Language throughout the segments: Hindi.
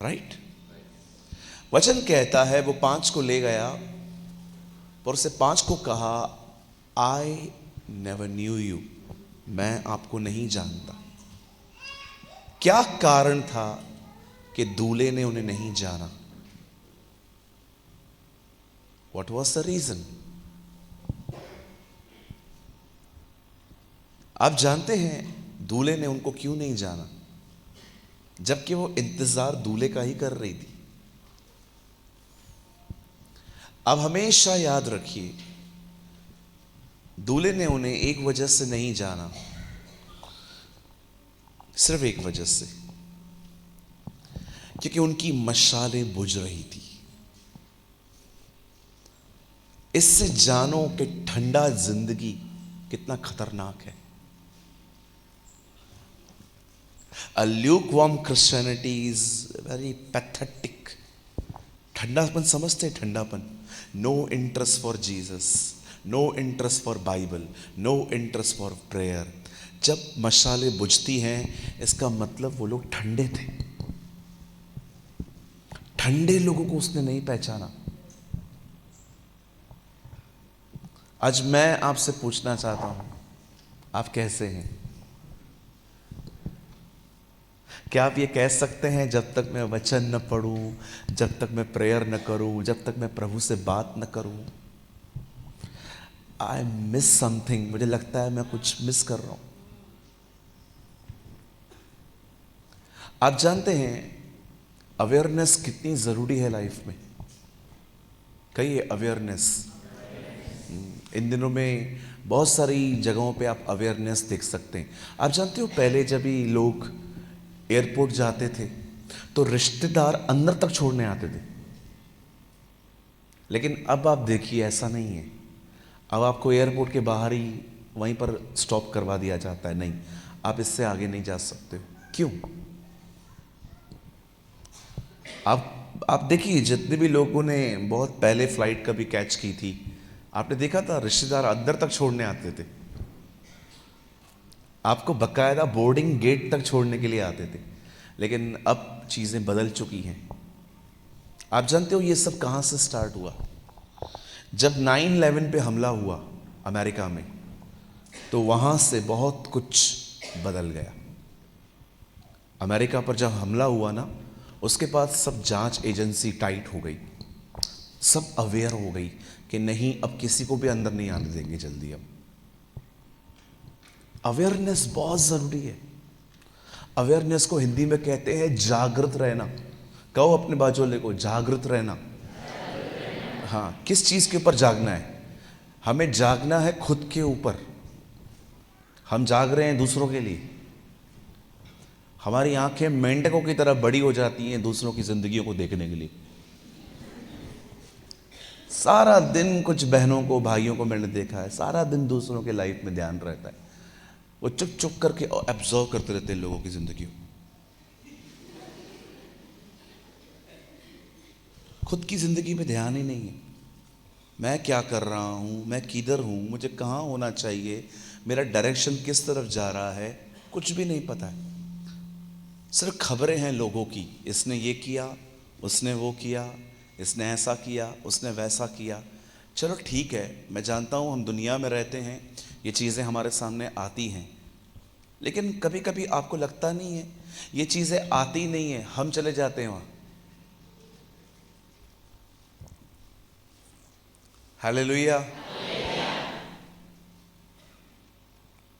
राइट। वचन कहता है वो 5 को ले गया और उसे 5 को कहा, आई नेवर न्यू यू, मैं आपको नहीं जानता। क्या कारण था कि दूल्हे ने उन्हें नहीं जाना? What was the reason? आप जानते हैं दूल्हे ने उनको क्यों नहीं जाना, जबकि वो इंतजार दूल्हे का ही कर रही थी? अब हमेशा याद रखिए, दूल्हे ने उन्हें एक वजह से नहीं जाना, सिर्फ एक वजह से, क्योंकि उनकी मशालें बुझ रही थी। इससे जानो कि ठंडा जिंदगी कितना खतरनाक है। A lukewarm Christianity is very pathetic. ठंडापन समझते हैं? ठंडापन, no interest for Jesus, no interest for Bible, no interest for prayer. जब मशालें बुझती हैं, इसका मतलब वो लोग ठंडे थे। ठंडे लोगों को उसने नहीं पहचाना। आज मैं आपसे पूछना चाहता हूं, आप कैसे हैं? क्या आप ये कह सकते हैं, जब तक मैं वचन न पढ़ूं, जब तक मैं प्रेयर न करूं, जब तक मैं प्रभु से बात न करूं, आई मिस समथिंग, मुझे लगता है मैं कुछ मिस कर रहा हूं? आप जानते हैं अवेयरनेस कितनी जरूरी है लाइफ में? कहिए अवेयरनेस। इन दिनों में बहुत सारी जगहों पे आप अवेयरनेस देख सकते हैं। आप जानते हो पहले जब भी लोग एयरपोर्ट जाते थे तो रिश्तेदार अंदर तक छोड़ने आते थे, लेकिन अब आप देखिए ऐसा नहीं है। अब आपको एयरपोर्ट के बाहर ही वहीं पर स्टॉप करवा दिया जाता है, नहीं आप इससे आगे नहीं जा सकते हो। क्यों? आप देखिए, जितने भी लोगों ने बहुत पहले फ्लाइट कभी कैच की थी, आपने देखा था रिश्तेदार अंदर तक छोड़ने आते थे, आपको बकायदा बोर्डिंग गेट तक छोड़ने के लिए आते थे। लेकिन अब चीज़ें बदल चुकी हैं। आप जानते हो ये सब कहाँ से स्टार्ट हुआ? जब 9/11 पे हमला हुआ अमेरिका में, तो वहाँ से बहुत कुछ बदल गया। अमेरिका पर जब हमला हुआ ना, उसके बाद सब जांच एजेंसी टाइट हो गई, सब अवेयर हो गई कि नहीं अब किसी को भी अंदर नहीं आने देंगे जल्दी। अब अवेयरनेस बहुत ज़रूरी है। अवेयरनेस को हिंदी में कहते हैं जागृत रहना। कहो अपने बाजू वाले को, जागृत रहना। हाँ, किस चीज़ के ऊपर जागना है? हमें जागना है खुद के ऊपर। हम जाग रहे हैं दूसरों के लिए। हमारी आंखें मेंढकों की तरह बड़ी हो जाती हैं दूसरों की जिंदगियों को देखने के लिए। सारा दिन कुछ बहनों को, भाइयों को मैंने देखा है, सारा दिन दूसरों के लाइफ में ध्यान रहता है। वो चुप चुप करके एब्जॉर्व करते रहते हैं लोगों की जिंदगी। खुद की जिंदगी में ध्यान ही नहीं है। मैं क्या कर रहा हूँ, मैं किधर हूँ, मुझे कहाँ होना चाहिए, मेरा डायरेक्शन किस तरफ जा रहा है, कुछ भी नहीं पता है। सिर्फ खबरें हैं लोगों की, इसने ये किया, उसने वो किया, इसने ऐसा किया, उसने वैसा किया। चलो ठीक है, मैं जानता हूँ हम दुनिया में रहते हैं, ये चीज़ें हमारे सामने आती हैं, लेकिन कभी कभी आपको लगता नहीं है ये चीज़ें आती नहीं है, हम चले जाते हैं वहाँ। हालेलुया।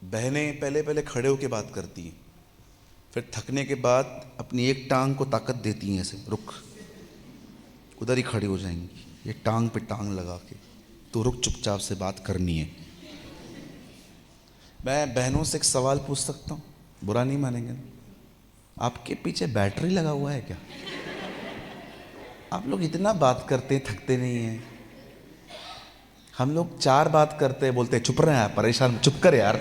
बहनें पहले पहले खड़े होकर बात करती हैं, फिर थकने के बाद अपनी एक टांग को ताकत देती हैं, ऐसे रुक, उधर ही खड़ी हो जाएंगी, ये टांग पे टांग लगा के, तो रुक, चुपचाप से बात करनी है। मैं बहनों से एक सवाल पूछ सकता हूँ? बुरा नहीं मानेंगे ना? आपके पीछे बैटरी लगा हुआ है क्या? आप लोग इतना बात करते हैं, थकते नहीं हैं। हम लोग 4 बात करते हैं, बोलते हैं चुप रहे यार, परेशान, चुप कर यार,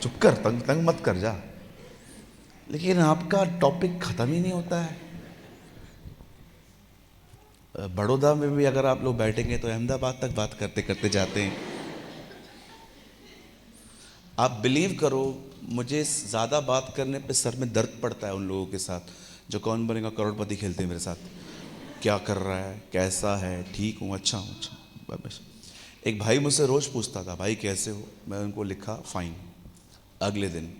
चुप कर, तंग तंग मत कर जा। लेकिन आपका टॉपिक खत्म ही नहीं होता है। बड़ौदा में भी अगर आप लोग बैठेंगे तो अहमदाबाद तक बात करते करते जाते हैं। आप बिलीव करो, मुझे ज़्यादा बात करने पे सर में दर्द पड़ता है उन लोगों के साथ जो कौन बनेगा करोड़पति खेलते हैं मेरे साथ। क्या कर रहा है, कैसा है, ठीक हूँ, अच्छा हूँ, अच्छा बस। एक भाई मुझसे रोज़ पूछता था, भाई कैसे हो? मैं उनको लिखा फाइन। अगले दिन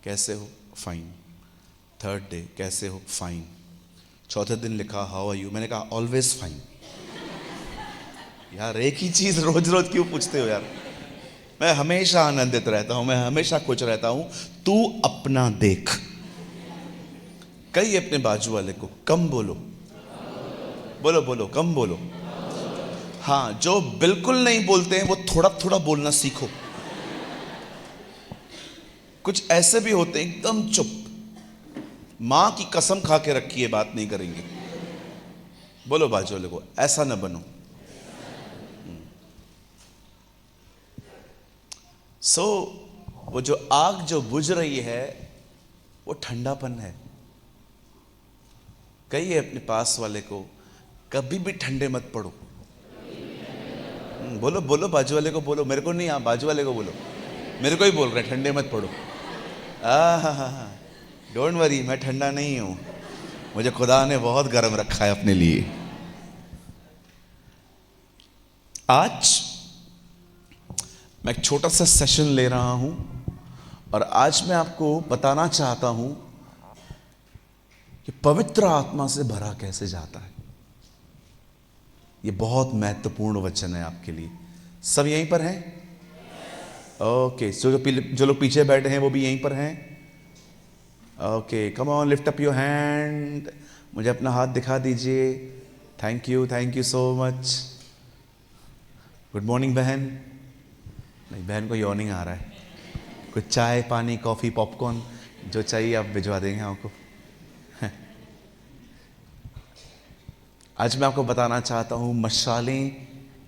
कैसे हो? फाइन। थर्ड डे कैसे हो? फाइन। चौथे दिन लिखा हाउ आर यू? मैंने कहा ऑलवेज फाइन। यार एक ही चीज़ रोज रोज क्यों पूछते हो यार? मैं हमेशा आनंदित रहता हूं, मैं हमेशा खुश रहता हूं। तू अपना देख। कही अपने बाजू वाले को कम बोलो, बोलो बोलो कम बोलो। हाँ, जो बिल्कुल नहीं बोलते हैं वो थोड़ा थोड़ा बोलना सीखो। कुछ ऐसे भी होते हैं एकदम चुप, मां की कसम खा के रखी है बात नहीं करेंगे। बोलो बाजू वाले को ऐसा ना बनो। सो वो जो आग जो बुझ रही है वो ठंडापन है। कहिए अपने पास वाले को कभी भी ठंडे मत पड़ो। बोलो बोलो बाजू वाले को बोलो, मेरे को नहीं, आप बाजू वाले को बोलो, मेरे को ही बोल रहे ठंडे मत पड़ो। हाँ, डोंट वरी, मैं ठंडा नहीं हूं, मुझे खुदा ने बहुत गर्म रखा है अपने लिए। आज मैं एक छोटा सा सेशन ले रहा हूं और आज मैं आपको बताना चाहता हूं कि पवित्र आत्मा से भरा कैसे जाता है। यह बहुत महत्वपूर्ण वचन है आपके लिए। सब यहीं पर हैं? ओके, जो लोग पीछे बैठे हैं वो भी यहीं पर हैं? Okay, come on, lift up your hand. मुझे अपना हाथ दिखा दीजिए। Thank you so much. Good morning बहन। नहीं, बहन को यॉर्निंग आ रहा है। कुछ चाय पानी कॉफ़ी पॉपकॉर्न जो चाहिए आप भिजवा देंगे आपको। आज मैं आपको बताना चाहता हूं मशालें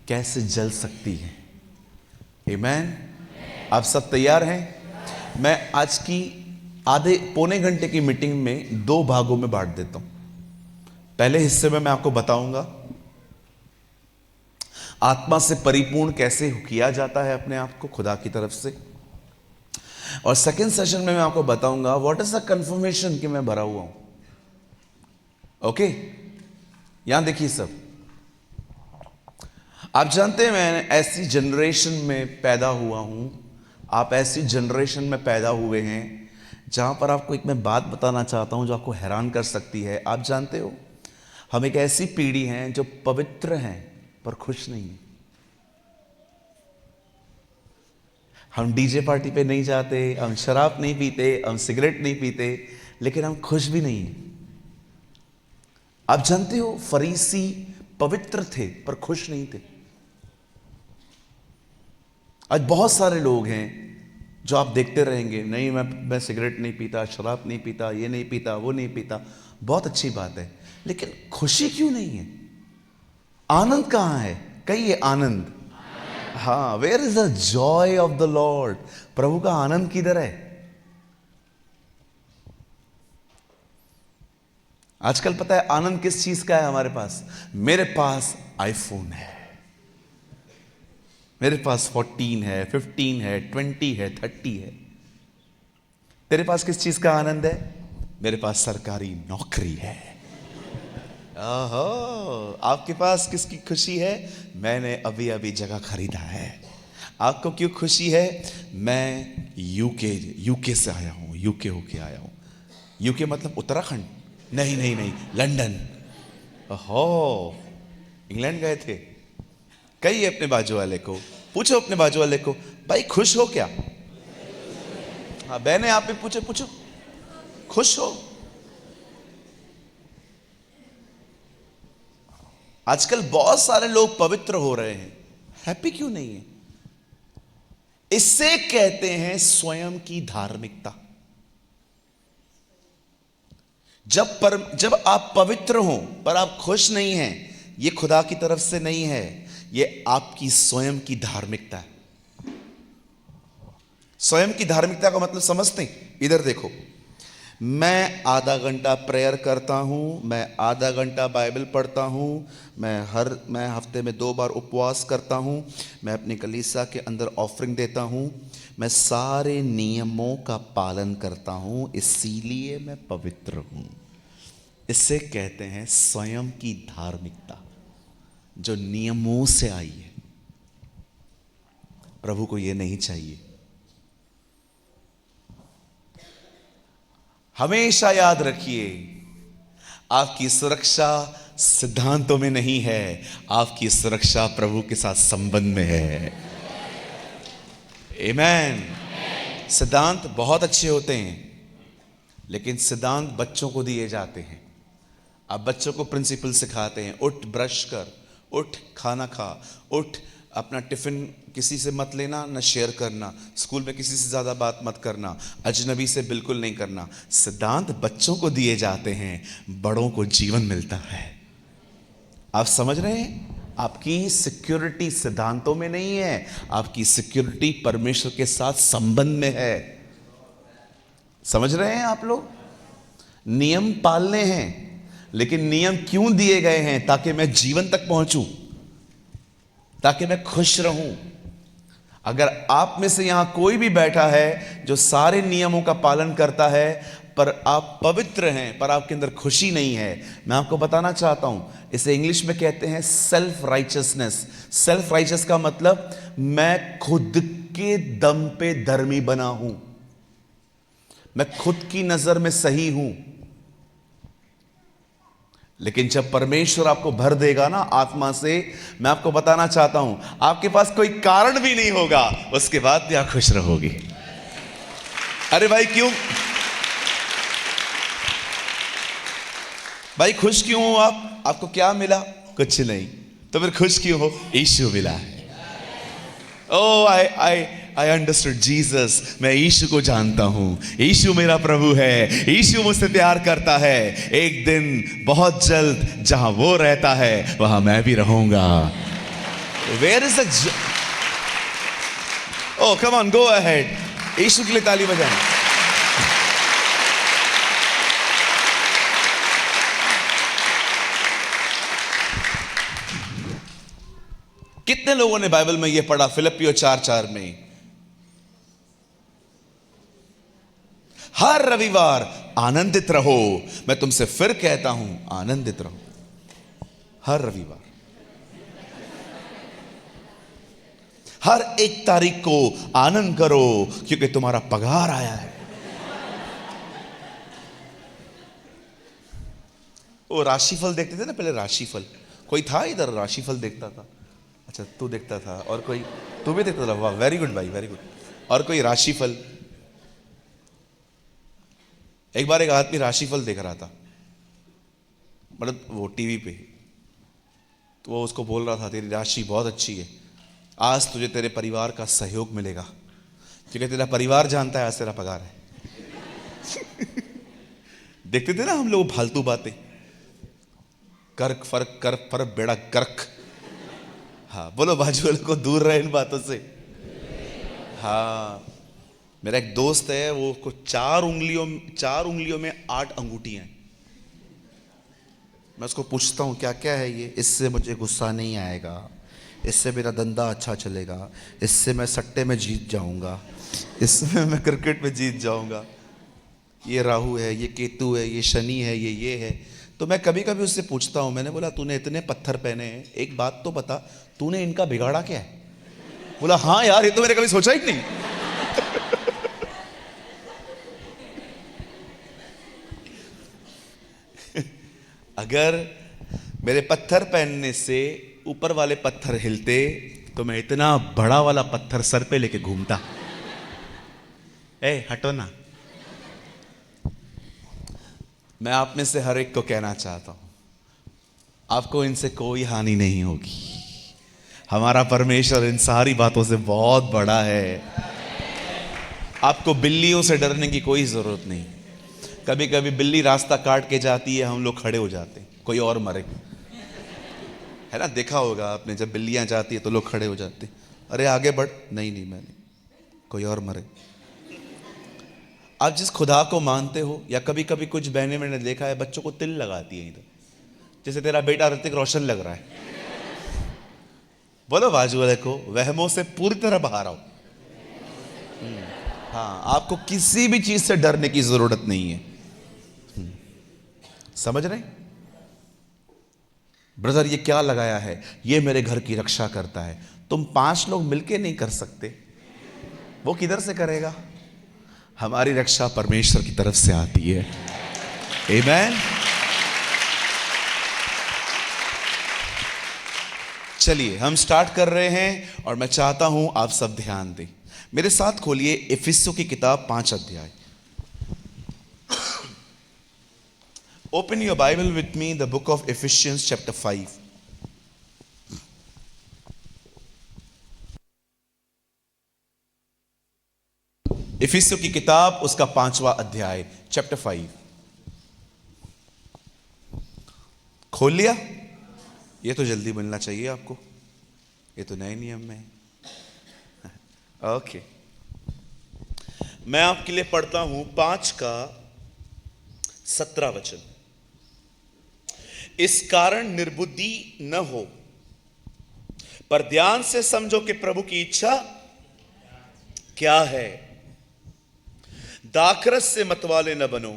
कैसे जल सकती हैं। आमीन। आप सब तैयार हैं? मैं आज की आधे पौने घंटे की मीटिंग में 2 भागों में बांट देता हूं। पहले हिस्से में मैं आपको बताऊंगा आत्मा से परिपूर्ण कैसे किया जाता है अपने आप को खुदा की तरफ से, और सेकंड सेशन में मैं आपको बताऊंगा व्हाट इज द कंफर्मेशन कि मैं भरा हुआ हूं। ओके, यहां देखिए सब। आप जानते हैं मैं ऐसी जनरेशन में पैदा हुआ हूं, आप ऐसी जनरेशन में पैदा हुए हैं जहां पर आपको एक मैं बात बताना चाहता हूं जो आपको हैरान कर सकती है। आप जानते हो हम एक ऐसी पीढ़ी हैं जो पवित्र हैं पर खुश नहीं है। हम डीजे पार्टी पे नहीं जाते, हम शराब नहीं पीते, हम सिगरेट नहीं पीते, लेकिन हम खुश भी नहीं हैं। आप जानते हो फरीसी पवित्र थे पर खुश नहीं थे। आज बहुत सारे लोग हैं जो आप देखते रहेंगे, नहीं मैं सिगरेट नहीं पीता, शराब नहीं पीता, ये नहीं पीता, वो नहीं पीता। बहुत अच्छी बात है, लेकिन खुशी क्यों नहीं है? आनंद कहां है? कहिए आनंद। हाँ, where is the joy of the Lord? प्रभु का आनंद किधर है? आजकल पता है आनंद किस चीज का है हमारे पास? मेरे पास आईफोन है, मेरे पास 14 है, 15 है, 20 है, 30 है। तेरे पास किस चीज का आनंद है? मेरे पास सरकारी नौकरी है। ओहो, आपके पास किसकी खुशी है? मैंने अभी अभी जगह खरीदा है। आपको क्यों खुशी है? मैं यूके से आया हूं, यूके होके आया हूं। यूके मतलब उत्तराखंड? नहीं नहीं नहीं, लंदन। ओहो, इंग्लैंड गए थे? कहिए अपने बाजू वाले को, पूछो अपने बाजू वाले को, भाई खुश हो क्या? हाँ बहने, आप भी पूछो पूछो, खुश हो? आजकल बहुत सारे लोग पवित्र हो रहे हैं, हैप्पी क्यों नहीं है? इससे कहते हैं स्वयं की धार्मिकता। जब आप पवित्र हो पर आप खुश नहीं हैं, यह खुदा की तरफ से नहीं है, यह आपकी स्वयं की धार्मिकता है। स्वयं की धार्मिकता का मतलब समझते हैं? इधर देखो, मैं आधा घंटा प्रेयर करता हूं, मैं आधा घंटा बाइबल पढ़ता हूं, मैं हफ्ते में 2 बार उपवास करता हूं, मैं अपनी कलीसिया के अंदर ऑफरिंग देता हूं, मैं सारे नियमों का पालन करता हूं, इसीलिए मैं पवित्र हूं। इसे कहते हैं स्वयं की धार्मिकता, जो नियमों से आई है। प्रभु को यह नहीं चाहिए। हमेशा याद रखिए, आपकी सुरक्षा सिद्धांतों में नहीं है, आपकी सुरक्षा प्रभु के साथ संबंध में है। आमेन। सिद्धांत बहुत अच्छे होते हैं, लेकिन सिद्धांत बच्चों को दिए जाते हैं। आप बच्चों को प्रिंसिपल सिखाते हैं, उठ ब्रश कर, उठ खाना खा, उठ अपना टिफिन किसी से मत लेना, न शेयर करना, स्कूल में किसी से ज्यादा बात मत करना, अजनबी से बिल्कुल नहीं करना। सिद्धांत बच्चों को दिए जाते हैं, बड़ों को जीवन मिलता है। आप समझ रहे हैं? आपकी सिक्योरिटी सिद्धांतों में नहीं है, आपकी सिक्योरिटी परमेश्वर के साथ संबंध में है। समझ रहे हैं आप लोग? नियम पालने हैं, लेकिन नियम क्यों दिए गए हैं? ताकि मैं जीवन तक पहुंचूं, ताकि मैं खुश रहूं। अगर आप में से यहां कोई भी बैठा है जो सारे नियमों का पालन करता है, पर आप पवित्र हैं, पर आपके अंदर खुशी नहीं है, मैं आपको बताना चाहता हूं, इसे इंग्लिश में कहते हैं सेल्फ राइचियसनेस। सेल्फ राइचियस का मतलब मैं खुद के दम पे धर्मी बना हूं, मैं खुद की नजर में सही हूं। लेकिन जब परमेश्वर आपको भर देगा ना आत्मा से, मैं आपको बताना चाहता हूं, आपके पास कोई कारण भी नहीं होगा, उसके बाद भी आप खुश रहोगे। अरे भाई क्यों भाई खुश क्यों हो आप? आपको क्या मिला? कुछ नहीं, तो फिर खुश क्यों हो? यीशु मिला है। ओ आई अंडरस्टूड जीसस। मैं यीशु को जानता हूं, यीशु मेरा प्रभु है, यीशु मुझसे प्यार करता है। एक दिन बहुत जल्द जहां वो रहता है वहां मैं भी रहूंगा। Where is the oh come on, go ahead. यीशु के लिए ताली बजाएं। कितने लोगों ने बाइबल में यह पढ़ा? फिलिप्पियों 4:4 में, हर रविवार आनंदित रहो। मैं तुमसे फिर कहता हूं, आनंदित रहो। हर रविवार, हर 1 तारीख को आनंद करो, क्योंकि तुम्हारा पगार आया है। वो राशिफल देखते थे ना पहले, राशिफल। कोई था इधर राशिफल देखता था? अच्छा, तू देखता था, और कोई? तू भी देखता था? वाह, वेरी गुड भाई, वेरी गुड। और कोई राशिफल? एक बार एक आदमी राशिफल देख रहा था, मतलब वो टीवी पे, तो वो उसको बोल रहा था, तेरी राशि बहुत अच्छी है, आज तुझे तेरे परिवार का सहयोग मिलेगा, क्योंकि तेरा परिवार जानता है आज तेरा पगार है। देखते थे ना हम लोग फालतू बातें, कर्क फर्क कर पर बेड़ा गर्क। हाँ बोलो, बाजू वाले को दूर रहे इन बातों से। हाँ, मेरा एक दोस्त है, वो को 4 उंगलियों में 8 अंगूठियां हैं। मैं उसको पूछता हूँ क्या क्या है ये? इससे मुझे गुस्सा नहीं आएगा, इससे मेरा धंधा अच्छा चलेगा, इससे मैं सट्टे में जीत जाऊंगा, इसमें मैं क्रिकेट में जीत जाऊंगा, ये राहु है, ये केतु है, ये शनि है, ये है। तो मैं कभी कभी उससे पूछता हूँ, मैंने बोला तूने इतने पत्थर पहने हैं, एक बात तो बता, तूने इनका बिगाड़ा क्या है? बोला हाँ यार, ये तो मैंने कभी सोचा ही नहीं। अगर मेरे पत्थर पहनने से ऊपर वाले पत्थर हिलते तो मैं इतना बड़ा वाला पत्थर सर पे लेके घूमता। हटो ना। मैं आप में से हर एक को कहना चाहता हूं, आपको इनसे कोई हानि नहीं होगी। हमारा परमेश्वर इन सारी बातों से बहुत बड़ा है। आपको बिल्लियों से डरने की कोई जरूरत नहीं। कभी कभी बिल्ली रास्ता काट के जाती है, हम लोग खड़े हो जाते हैं, कोई और मरे, है ना? देखा होगा आपने, जब बिल्लियां जाती है तो लोग खड़े हो जाते हैं, अरे आगे बढ़, नहीं मैं नहीं, कोई और मरे। आप जिस खुदा को मानते हो, या कभी कभी कुछ बहनें मैंने देखा है बच्चों को तिल लगाती है इधर, जैसे तेरा बेटा ऋतिक रोशन लग रहा है। बोलो बाजू वाले को, वहमों से पूरी तरह बाहर आओ। हाँ, आपको किसी भी चीज से डरने की जरूरत नहीं है। समझ रहे? ब्रदर ये क्या लगाया है? ये मेरे घर की रक्षा करता है। तुम 5 लोग मिलके नहीं कर सकते, वो किधर से करेगा? हमारी रक्षा परमेश्वर की तरफ से आती है। आमेन। चलिए हम स्टार्ट कर रहे हैं और मैं चाहता हूं आप सब ध्यान दें। मेरे साथ खोलिए इफिसियों की किताब 5 अध्याय। Open your Bible with me, the book of efficiency chapter 5। इफिसियों की किताब उसका 5वां अध्याय, चैप्टर 5। खोल लिया? ये तो जल्दी मिलना चाहिए आपको, ये तो नए नियम में है। ओके, मैं आपके लिए पढ़ता हूं 5 का 17 वचन। इस कारण निर्बुद्धि न हो, पर ध्यान से समझो कि प्रभु की इच्छा क्या है। दाखरस से मतवाले न बनो,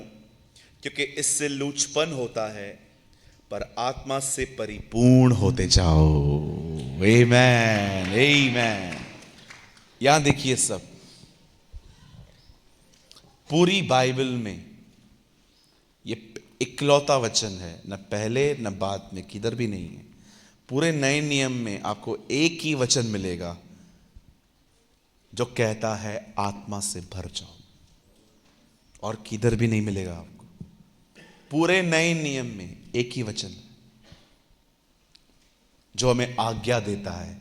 क्योंकि इससे लूचपन होता है, पर आत्मा से परिपूर्ण होते जाओ। आमेन, आमेन। यहां देखिए, सब पूरी बाइबल में ये इकलौता वचन है, न पहले न बाद में, किधर भी नहीं है। पूरे नए नियम में आपको एक ही वचन मिलेगा जो कहता है आत्मा से भर जाओ, और किधर भी नहीं मिलेगा आपको। पूरे नए नियम में एक ही वचन जो हमें आज्ञा देता है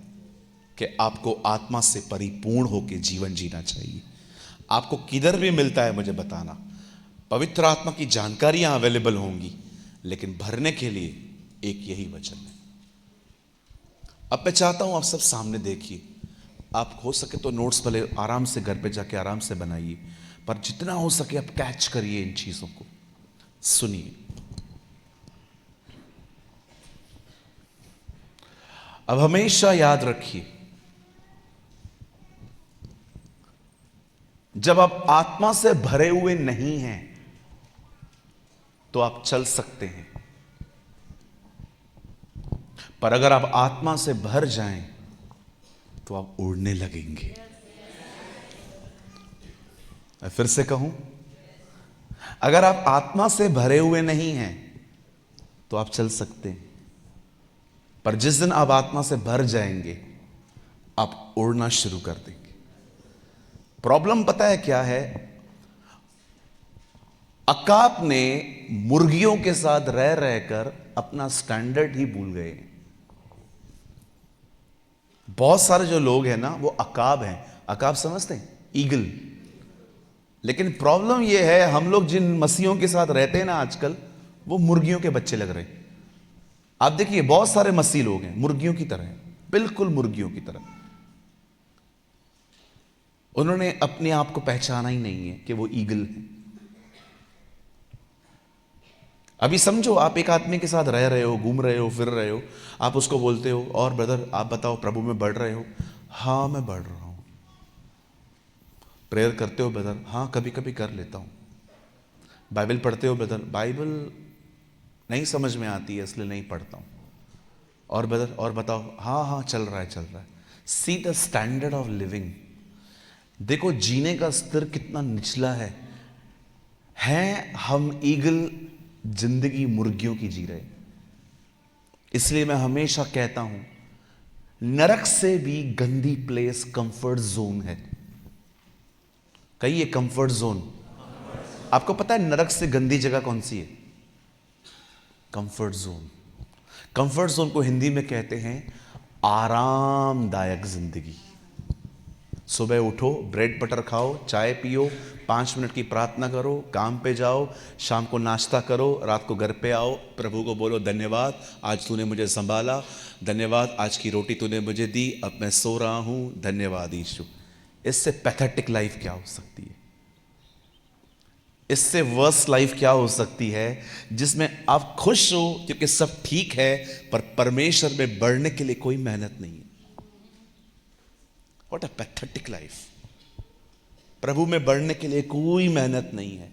कि आपको आत्मा से परिपूर्ण होकर जीवन जीना चाहिए। आपको किधर भी मिलता है मुझे बताना। पवित्र आत्मा की जानकारियां अवेलेबल होंगी, लेकिन भरने के लिए एक यही वचन है। अब मैं चाहता हूं आप सब सामने देखिए। आप हो सके तो नोट्स भले आराम से घर पे जाके आराम से बनाइए, पर जितना हो सके आप कैच करिए इन चीजों को, सुनिए। अब हमेशा याद रखिए, जब आप आत्मा से भरे हुए नहीं हैं तो आप चल सकते हैं, पर अगर आप आत्मा से भर जाएं तो आप उड़ने लगेंगे। मैं फिर से कहूं, अगर आप आत्मा से भरे हुए नहीं हैं तो आप चल सकते हैं, पर जिस दिन आप आत्मा से भर जाएंगे आप उड़ना शुरू कर देंगे। प्रॉब्लम पता है क्या है? अकाब ने मुर्गियों के साथ रह रहकर अपना स्टैंडर्ड ही भूल गए। बहुत सारे जो लोग हैं ना वो अकाब हैं। अकाब समझते हैं? ईगल। लेकिन प्रॉब्लम यह है, हम लोग जिन मसीहों के साथ रहते हैं ना आजकल, वो मुर्गियों के बच्चे लग रहे हैं। आप देखिए बहुत सारे मसीह लोग हैं मुर्गियों की तरह, बिल्कुल मुर्गियों की तरह। उन्होंने अपने आप को पहचाना ही नहीं है कि वो ईगल है। अभी समझो आप एक आदमी के साथ रह रहे हो, घूम रहे हो, फिर रहे हो, आप उसको बोलते हो, और ब्रदर आप बताओ प्रभु में बढ़ रहे हो? हाँ मैं बढ़ रहा हूं। प्रेयर करते हो ब्रदर? हाँ कभी कभी कर लेता हूं। बाइबल पढ़ते हो ब्रदर? बाइबल नहीं समझ में आती है इसलिए नहीं पढ़ता हूं। और ब्रदर और बताओ? हाँ हाँ चल रहा है चल रहा है। See the standard of living. देखो जीने का स्तर कितना निचला है हम ईगल जिंदगी मुर्गियों की जी रहे। इसलिए मैं हमेशा कहता हूं, नरक से भी गंदी प्लेस कंफर्ट जोन है। कहिए कंफर्ट जोन। आपको पता है नरक से गंदी जगह कौन सी है? Comfort zone. कंफर्ट जोन को हिंदी में कहते हैं आरामदायक जिंदगी। सुबह उठो, ब्रेड बटर खाओ, चाय पियो, 5 मिनट की प्रार्थना करो, काम पे जाओ, शाम को नाश्ता करो, रात को घर पे आओ, प्रभु को बोलो धन्यवाद आज तूने मुझे संभाला, धन्यवाद आज की रोटी तूने मुझे दी, अब मैं सो रहा हूं, धन्यवाद यीशु। इससे पैथेटिक लाइफ क्या हो सकती है? इससे वर्स लाइफ क्या हो सकती है जिसमें आप खुश हो क्योंकि सब ठीक है, पर परमेश्वर में बढ़ने के लिए कोई मेहनत नहीं है। What a pathetic life. प्रभु में बढ़ने के लिए कोई मेहनत नहीं है,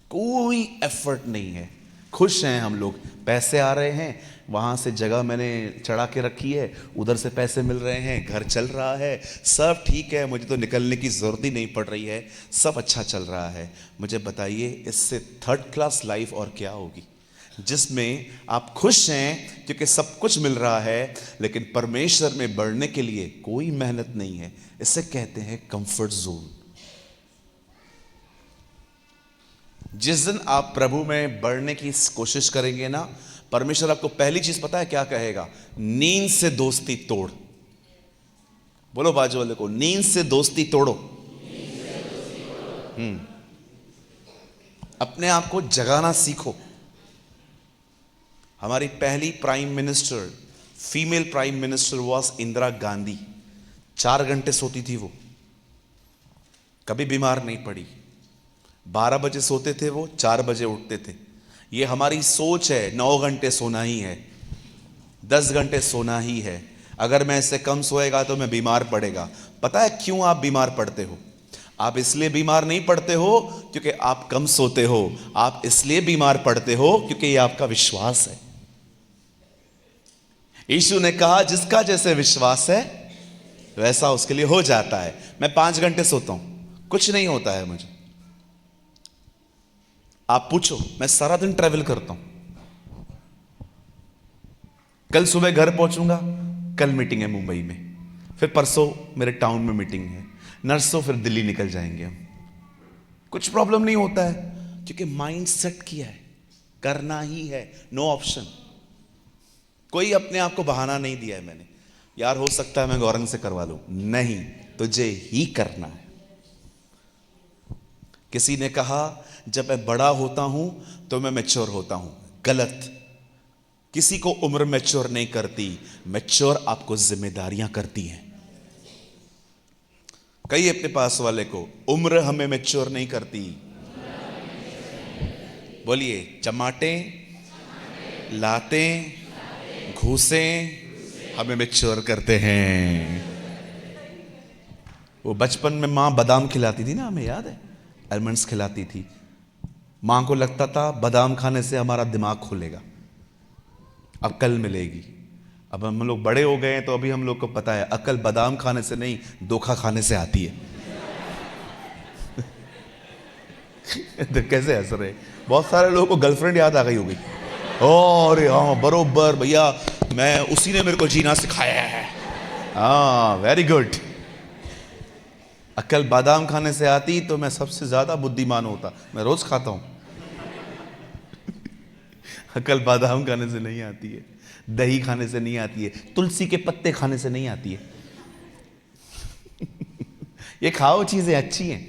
कोई एफर्ट नहीं है, खुश हैं हम लोग, पैसे आ रहे हैं, वहाँ से जगह मैंने चढ़ा के रखी है, उधर से पैसे मिल रहे हैं, घर चल रहा है, सब ठीक है, मुझे तो निकलने की ज़रूरत ही नहीं पड़ रही है, सब अच्छा चल रहा है। मुझे बताइए इससे थर्ड क्लास लाइफ और क्या होगी, जिसमें आप खुश हैं क्योंकि सब कुछ मिल रहा है, लेकिन परमेश्वर में बढ़ने के लिए कोई मेहनत नहीं है। इसे कहते हैं कंफर्ट जोन। जिस दिन आप प्रभु में बढ़ने की कोशिश करेंगे ना, परमेश्वर आपको पहली चीज पता है क्या कहेगा? नींद से दोस्ती तोड़। बोलो बाजू वाले को, नींद से दोस्ती तोड़ो। अपने आप को जगाना सीखो। हमारी पहली prime minister, female prime minister was Indira Gandhi. 4 घंटे सोती थी वो, कभी बीमार नहीं पड़ी। 12 बजे सोते थे वो, 4 बजे उठते थे। ये हमारी सोच है, 9 घंटे सोना ही है, 10 घंटे सोना ही है। अगर मैं इससे कम सोएगा तो मैं बीमार पड़ेगा। पता है क्यों आप बीमार पड़ते हो? आप इसलिए बीमार नहीं पड़ते हो क्योंकि आप कम सोते हो, आप इसलिए बीमार पड़ते हो क्योंकि ये आपका विश्वास है। यीशु ने कहा जिसका जैसे विश्वास है वैसा उसके लिए हो जाता है। मैं 5 घंटे सोता हूं, कुछ नहीं होता है मुझे। आप पूछो, मैं सारा दिन ट्रैवल करता हूं। कल सुबह घर पहुंचूंगा, कल मीटिंग है मुंबई में, फिर परसों मेरे टाउन में मीटिंग है, नरसों फिर दिल्ली निकल जाएंगे हम। कुछ प्रॉब्लम नहीं होता है क्योंकि माइंड सेट किया है, करना ही है, नो ऑप्शन। कोई अपने आप को बहाना नहीं दिया है मैंने, यार हो सकता है मैं गौरंग से करवा लूं, नहीं, तुझे ही करना है। किसी ने कहा जब मैं बड़ा होता हूं तो मैं मैच्योर होता हूं, गलत। किसी को उम्र मैच्योर नहीं करती, मैच्योर आपको जिम्मेदारियां करती हैं। कहिए अपने पास वाले को, उम्र हमें मैच्योर नहीं करती। बोलिए, चमाटे लाते घूसे हमें मैच्योर करते हैं। वो बचपन में मां बादाम खिलाती थी ना, हमें याद है, आलमंड्स खिलाती थी। मां को लगता था बादाम खाने से हमारा दिमाग खुलेगा, अक्ल मिलेगी। अब हम लोग बड़े हो गए हैं तो अभी हम लोग को पता है अक्ल बादाम खाने से नहीं, धोखा खाने से आती है। तो कैसे हंस रहे? बहुत सारे लोगों को गर्लफ्रेंड याद आ गई होगी। अरे हाँ बरोबर भैया, मैं उसी ने मेरे को जीना सिखाया है। हाँ वेरी गुड। अक्ल बादाम खाने से आती तो मैं सबसे ज्यादा बुद्धिमान होता, मैं रोज खाता हूं। अक्ल बादाम खाने से नहीं आती है, दही खाने से नहीं आती है, तुलसी के पत्ते खाने से नहीं आती है। ये खाओ, चीजें अच्छी हैं,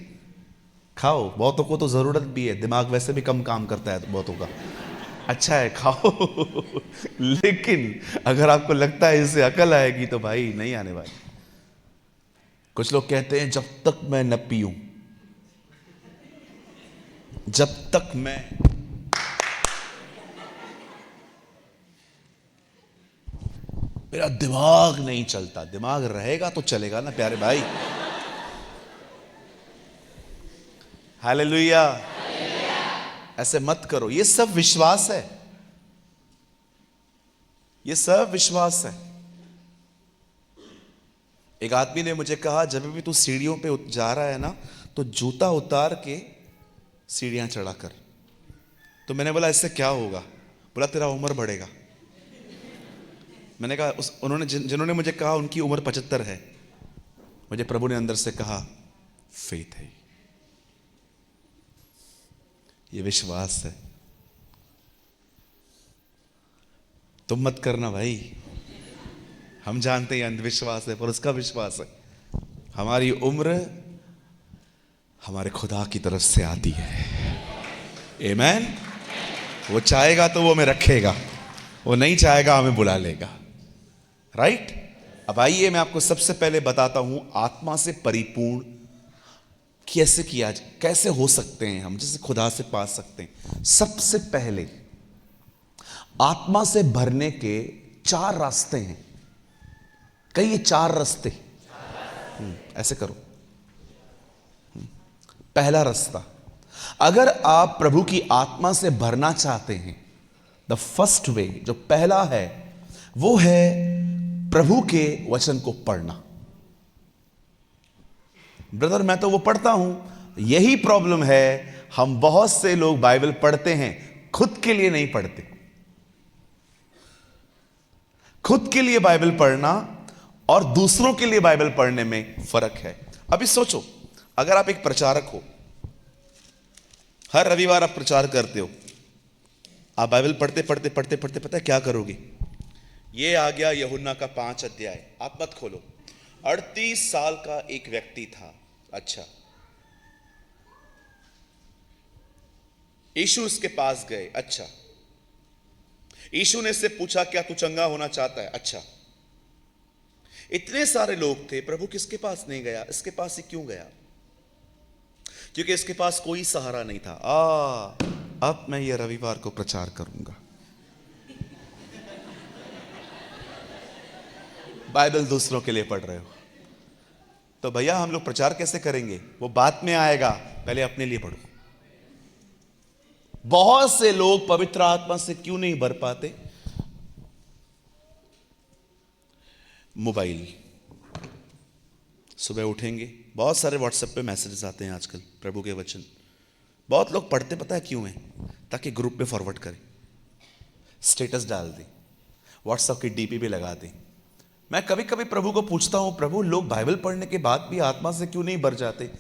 खाओ। बहुतों को तो जरूरत भी है, दिमाग वैसे भी कम काम करता है बहुतों का, अच्छा है खाओ। लेकिन अगर आपको लगता है इससे अकल आएगी तो भाई नहीं आने वाली। कुछ लोग कहते हैं जब तक मैं न पीऊं, जब तक मैं मेरा दिमाग नहीं चलता। दिमाग रहेगा तो चलेगा ना प्यारे भाई। हालेलुया। ऐसे मत करो, ये सब विश्वास है, ये सब विश्वास है। एक आदमी ने मुझे कहा जब भी तू सीढ़ियों पे जा रहा है ना तो जूता उतार के सीढ़ियां चढ़ा कर। तो मैंने बोला इससे क्या होगा? बोला तेरा उम्र बढ़ेगा। मैंने कहा उन्होंने जिन्होंने मुझे कहा उनकी उम्र 75 है। मुझे प्रभु ने अंदर से कहा फेथ है, ये विश्वास है। तुम मत करना भाई, हम जानते हैं अंधविश्वास है, पर उसका विश्वास है। हमारी उम्र हमारे खुदा की तरफ से आती है। आमीन। वो चाहेगा तो वो हमें रखेगा, वो नहीं चाहेगा हमें बुला लेगा। राइट? अब आइए मैं आपको सबसे पहले बताता हूं आत्मा से परिपूर्ण कैसे किया, कैसे हो सकते हैं हम, जिसे खुदा से पा सकते हैं। सबसे पहले आत्मा से भरने के 4 रास्ते हैं। कहिए 4 रास्ते। ऐसे करो। पहला रास्ता, अगर आप प्रभु की आत्मा से भरना चाहते हैं द फर्स्ट वे, जो पहला है, वो है प्रभु के वचन को पढ़ना। ब्रदर मैं तो वो पढ़ता हूं, यही प्रॉब्लम है। हम बहुत से लोग बाइबल पढ़ते हैं, खुद के लिए नहीं पढ़ते। खुद के लिए बाइबल पढ़ना और दूसरों के लिए बाइबल पढ़ने में फर्क है। अभी सोचो, अगर आप एक प्रचारक हो, हर रविवार आप प्रचार करते हो, आप बाइबल पढ़ते पढ़ते पढ़ते पढ़ते पता है क्या करोगे? ये आ गया यूहन्ना का 5 अध्याय, आप मत खोलो। 38 साल का एक व्यक्ति था। अच्छा, यीशु उसके पास गए। अच्छा, यीशु ने इससे पूछा क्या तू चंगा होना चाहता है? अच्छा, इतने सारे लोग थे, प्रभु किसके पास नहीं गया? इसके पास ही क्यों गया? क्योंकि इसके पास कोई सहारा नहीं था। अब मैं ये रविवार को प्रचार करूंगा, बाइबल दूसरों के लिए पढ़ रहे हो तो भैया हम लोग प्रचार कैसे करेंगे? वो बाद में आएगा, पहले अपने लिए पढ़ो। बहुत से लोग पवित्र आत्मा से क्यों नहीं भर पाते? मोबाइल, सुबह उठेंगे, बहुत सारे व्हाट्सएप पे मैसेजेस आते हैं आजकल प्रभु के वचन। बहुत लोग पढ़ते पता है क्यों है? ताकि ग्रुप में फॉरवर्ड करें, स्टेटस डाल दें, व्हाट्सएप की डीपी भी लगा दें। मैं कभी कभी प्रभु को पूछता हूं, प्रभु लोग बाइबल पढ़ने के बाद भी आत्मा से क्यों नहीं भर जाते?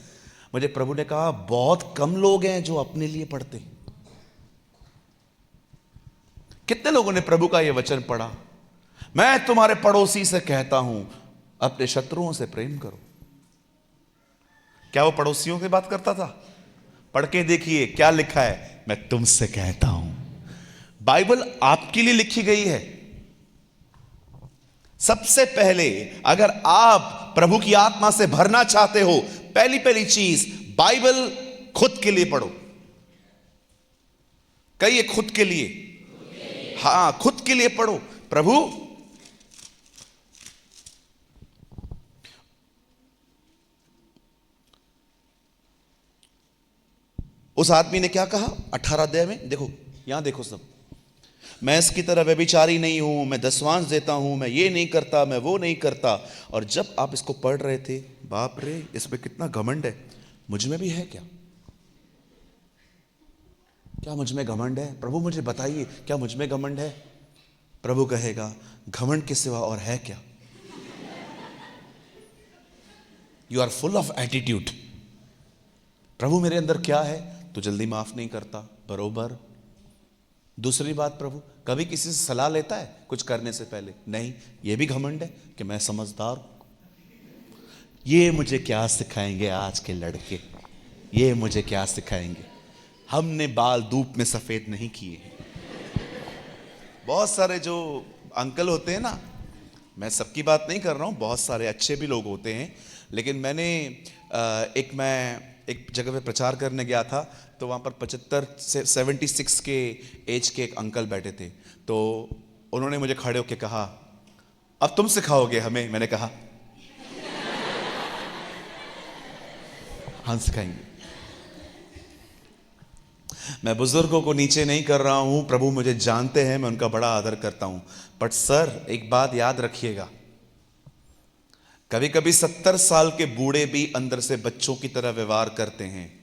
मुझे प्रभु ने कहा बहुत कम लोग हैं जो अपने लिए पढ़ते। कितने लोगों ने प्रभु का यह वचन पढ़ा, मैं तुम्हारे पड़ोसी से कहता हूं अपने शत्रुओं से प्रेम करो? क्या वो पड़ोसियों से बात करता था? पढ़ के देखिए क्या लिखा है, मैं तुमसे कहता हूं। बाइबल आपके लिए लिखी गई है। सबसे पहले अगर आप प्रभु की आत्मा से भरना चाहते हो, पहली चीज बाइबल खुद के लिए पढ़ो। कहिए खुद के लिए। हां, खुद के लिए पढ़ो। प्रभु उस आदमी ने क्या कहा 18 अध्याय में? देखो यहां देखो सब, मैं इसकी तरह व्यभिचारी नहीं हूं, मैं दशवांश देता हूं, मैं ये नहीं करता, मैं वो नहीं करता। और जब आप इसको पढ़ रहे थे, बाप रे इसमें कितना घमंड है। मुझ में भी है क्या? क्या मुझ में घमंड है? प्रभु मुझे बताइए, क्या मुझ में घमंड है? प्रभु कहेगा घमंड के सिवा और है क्या? You are full of attitude. प्रभु मेरे अंदर क्या है? तो जल्दी माफ नहीं करता, बरोबर। दूसरी बात, प्रभु कभी किसी से सलाह लेता है कुछ करने से पहले? नहीं। यह भी घमंड है कि मैं समझदार हूं। ये मुझे क्या सिखाएंगे आज के लड़के, ये मुझे क्या सिखाएंगे? हमने बाल धूप में सफेद नहीं किए। बहुत सारे जो अंकल होते हैं ना, मैं सबकी बात नहीं कर रहा हूं, बहुत सारे अच्छे भी लोग होते हैं, लेकिन मैं एक जगह पे प्रचार करने गया था, तो वहाँ पर 75 से 76 के एज के एक अंकल बैठे थे। तो उन्होंने मुझे खड़े होकर कहा अब तुम सिखाओगे हमें? मैंने कहा हाँ सिखाएंगे। मैं बुजुर्गों को नीचे नहीं कर रहा हूँ, प्रभु मुझे जानते हैं, मैं उनका बड़ा आदर करता हूँ। बट सर एक बात याद रखिएगा, कभी कभी 70 साल के बूढ़े भी अंदर से बच्चों की तरह व्यवहार करते हैं,